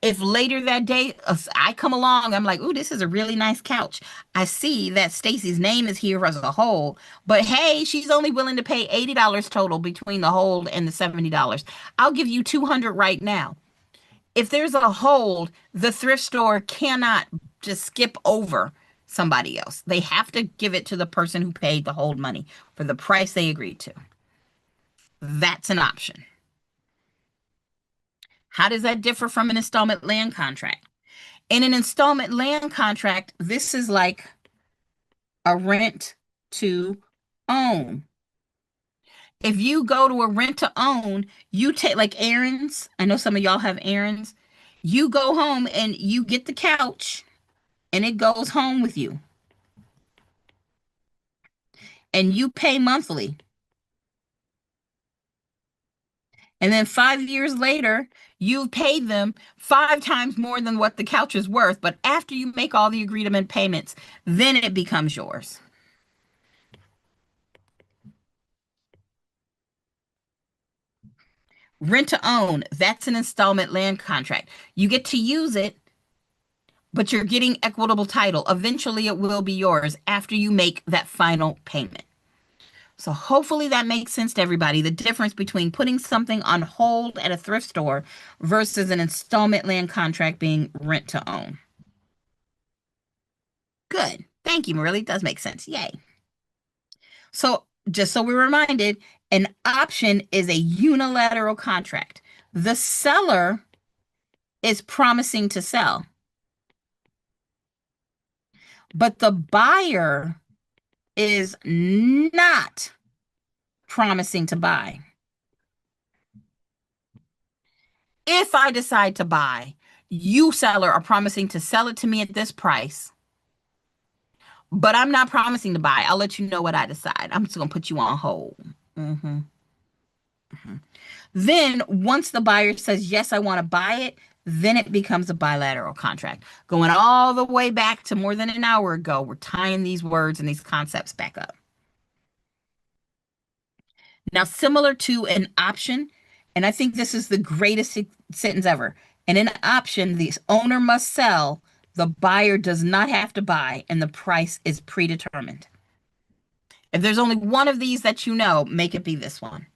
If later that day I come along, I'm like, ooh, this is a really nice couch. I see that Stacy's name is here as a hold, but hey, she's only willing to pay $80 total between the hold and the $70. I'll give you 200 right now. If there's a hold, the thrift store cannot just skip over somebody else. They have to give it to the person who paid the hold money for the price they agreed to. That's an option. How does that differ from an installment land contract? In an installment land contract, this is like a rent to own. If you go to a rent to own, you take like errands. I know some of y'all have errands. You go home and you get the couch and it goes home with you. And you pay monthly. And then 5 years later, you've paid them 5 times more than what the couch is worth. But after you make all the agreement payments, then it becomes yours. Rent to own, that's an installment land contract. You get to use it, but you're getting equitable title. Eventually, it will be yours after you make that final payment. So hopefully that makes sense to everybody. The difference between putting something on hold at a thrift store versus an installment land contract being rent to own. Good. Thank you, Marilla. It does make sense. Yay. So just so we're reminded, an option is a unilateral contract. The seller is promising to sell, but the buyer is not promising to buy. If I decide to buy, you, seller, are promising to sell it to me at this price, but I'm not promising to buy. I'll let you know what I decide. I'm just going to put you on hold. Then once the buyer says, yes, I want to buy it, then it becomes a bilateral contract. Going all the way back to more than an hour ago, we're tying these words and these concepts back up. Now, similar to an option, and I think this is the greatest sentence ever. In an option, the owner must sell, the buyer does not have to buy, and the price is predetermined. If there's only one of these that you know, make it be this one.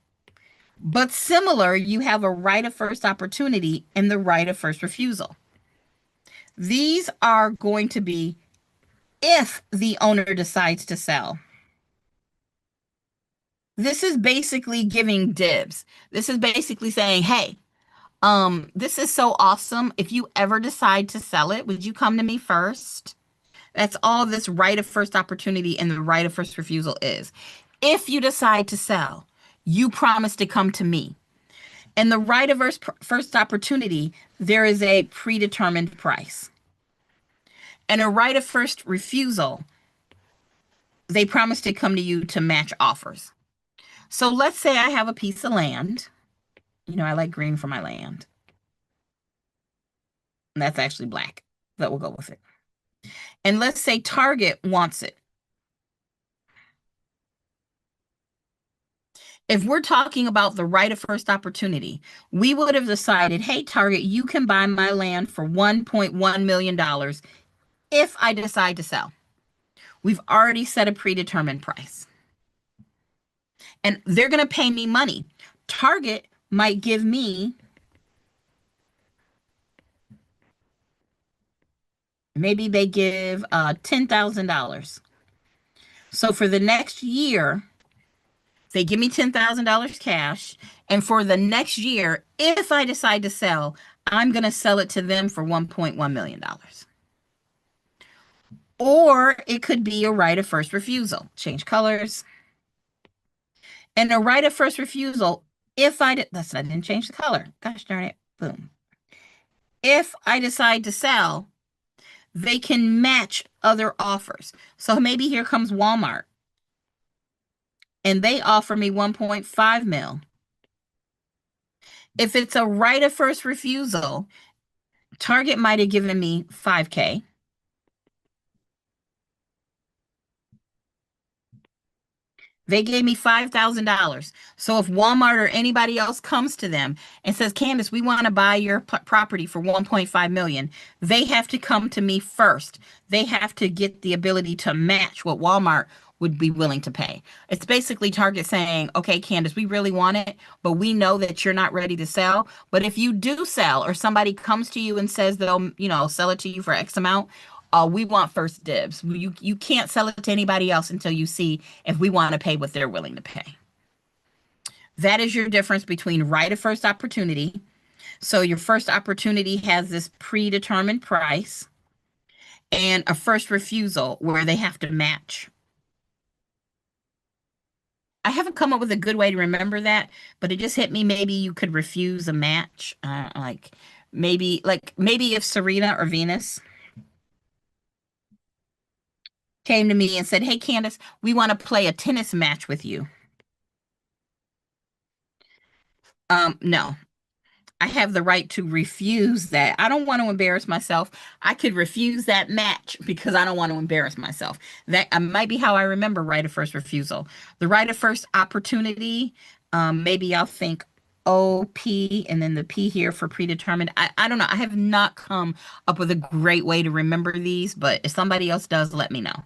But similar, you have a right of first opportunity and the right of first refusal. These are going to be if the owner decides to sell. This is basically giving dibs. This is basically saying, hey, this is so awesome. If you ever decide to sell it, would you come to me first? That's all this right of first opportunity and the right of first refusal is. If you decide to sell, you promise to come to me. And the right of first opportunity, there is a predetermined price. And a right of first refusal, they promise to come to you to match offers. So let's say I have a piece of land. You know, I like green for my land. And that's actually black. That will go with it. And let's say Target wants it. If we're talking about the right of first opportunity, we would have decided, hey, Target, you can buy my land for $1.1 million if I decide to sell. We've already set a predetermined price. And they're going to pay me money. Target might give me maybe they give $10,000. So for the next year, they give me $10,000 cash. And for the next year, if I decide to sell, I'm going to sell it to them for $1.1 million. Or it could be a right of first refusal. Change colors. And a right of first refusal, if I didn't change the color. Gosh darn it. Boom. If I decide to sell, they can match other offers. So maybe here comes Walmart. And they offer me 1.5 mil. If it's a right of first refusal, Target might have given me 5K. They gave me $5,000. So if Walmart or anybody else comes to them and says, Candace, we want to buy your property for 1.5 million, they have to come to me first. They have to get the ability to match what Walmart would be willing to pay. It's basically Target saying, okay, Candace, we really want it, but we know that you're not ready to sell. But if you do sell, or somebody comes to you and says they'll, sell it to you for X amount, we want first dibs. You can't sell it to anybody else until you see if we want to pay what they're willing to pay. That is your difference between right of first opportunity. So your first opportunity has this predetermined price, and a first refusal where they have to match. I haven't come up with a good way to remember that, but it just hit me. Maybe you could refuse a match. Maybe if Serena or Venus came to me and said, hey, Candace, we want to play a tennis match with you. No, I have the right to refuse that. I don't want to embarrass myself. I could refuse that match because I don't want to embarrass myself. That might be how I remember right of first refusal. The right of first opportunity, maybe I'll think OP and then the P here for predetermined. I don't know. I have not come up with a great way to remember these, but if somebody else does, let me know.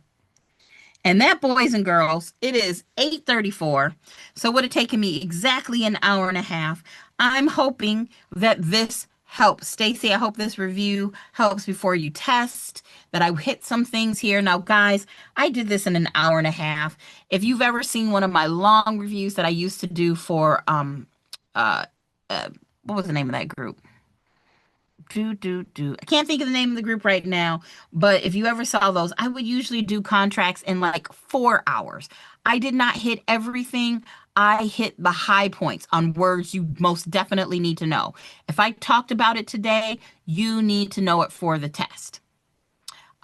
And that, boys and girls, it is 8:34. So it would have taken me exactly an hour and a half. I'm hoping that this helps. Stacy, I hope this review helps before you test, that I hit some things here. Now, guys, I did this in an hour and a half. If you've ever seen one of my long reviews that I used to do for uh, what was the name of that group? I can't think of the name of the group right now, but if you ever saw those, I would usually do contracts in like 4 hours. I did not hit everything. I hit the high points on words you most definitely need to know. If I talked about it today, you need to know it for the test.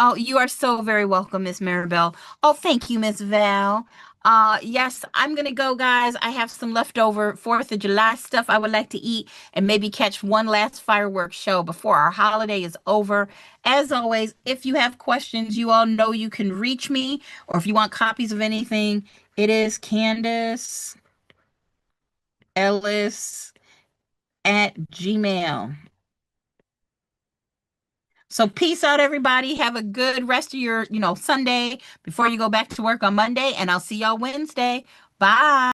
Oh, you are so very welcome, Miss Maribel. Oh, thank you, Miss Val. Yes, I'm gonna go, guys. I have some leftover 4th of July stuff I would like to eat and maybe catch one last fireworks show before our holiday is over. As always, if you have questions, you all know you can reach me, or if you want copies of anything, it is Candace Ellis at Gmail. So peace out, everybody. Have a good rest of your, Sunday before you go back to work on Monday, and I'll see y'all Wednesday. Bye.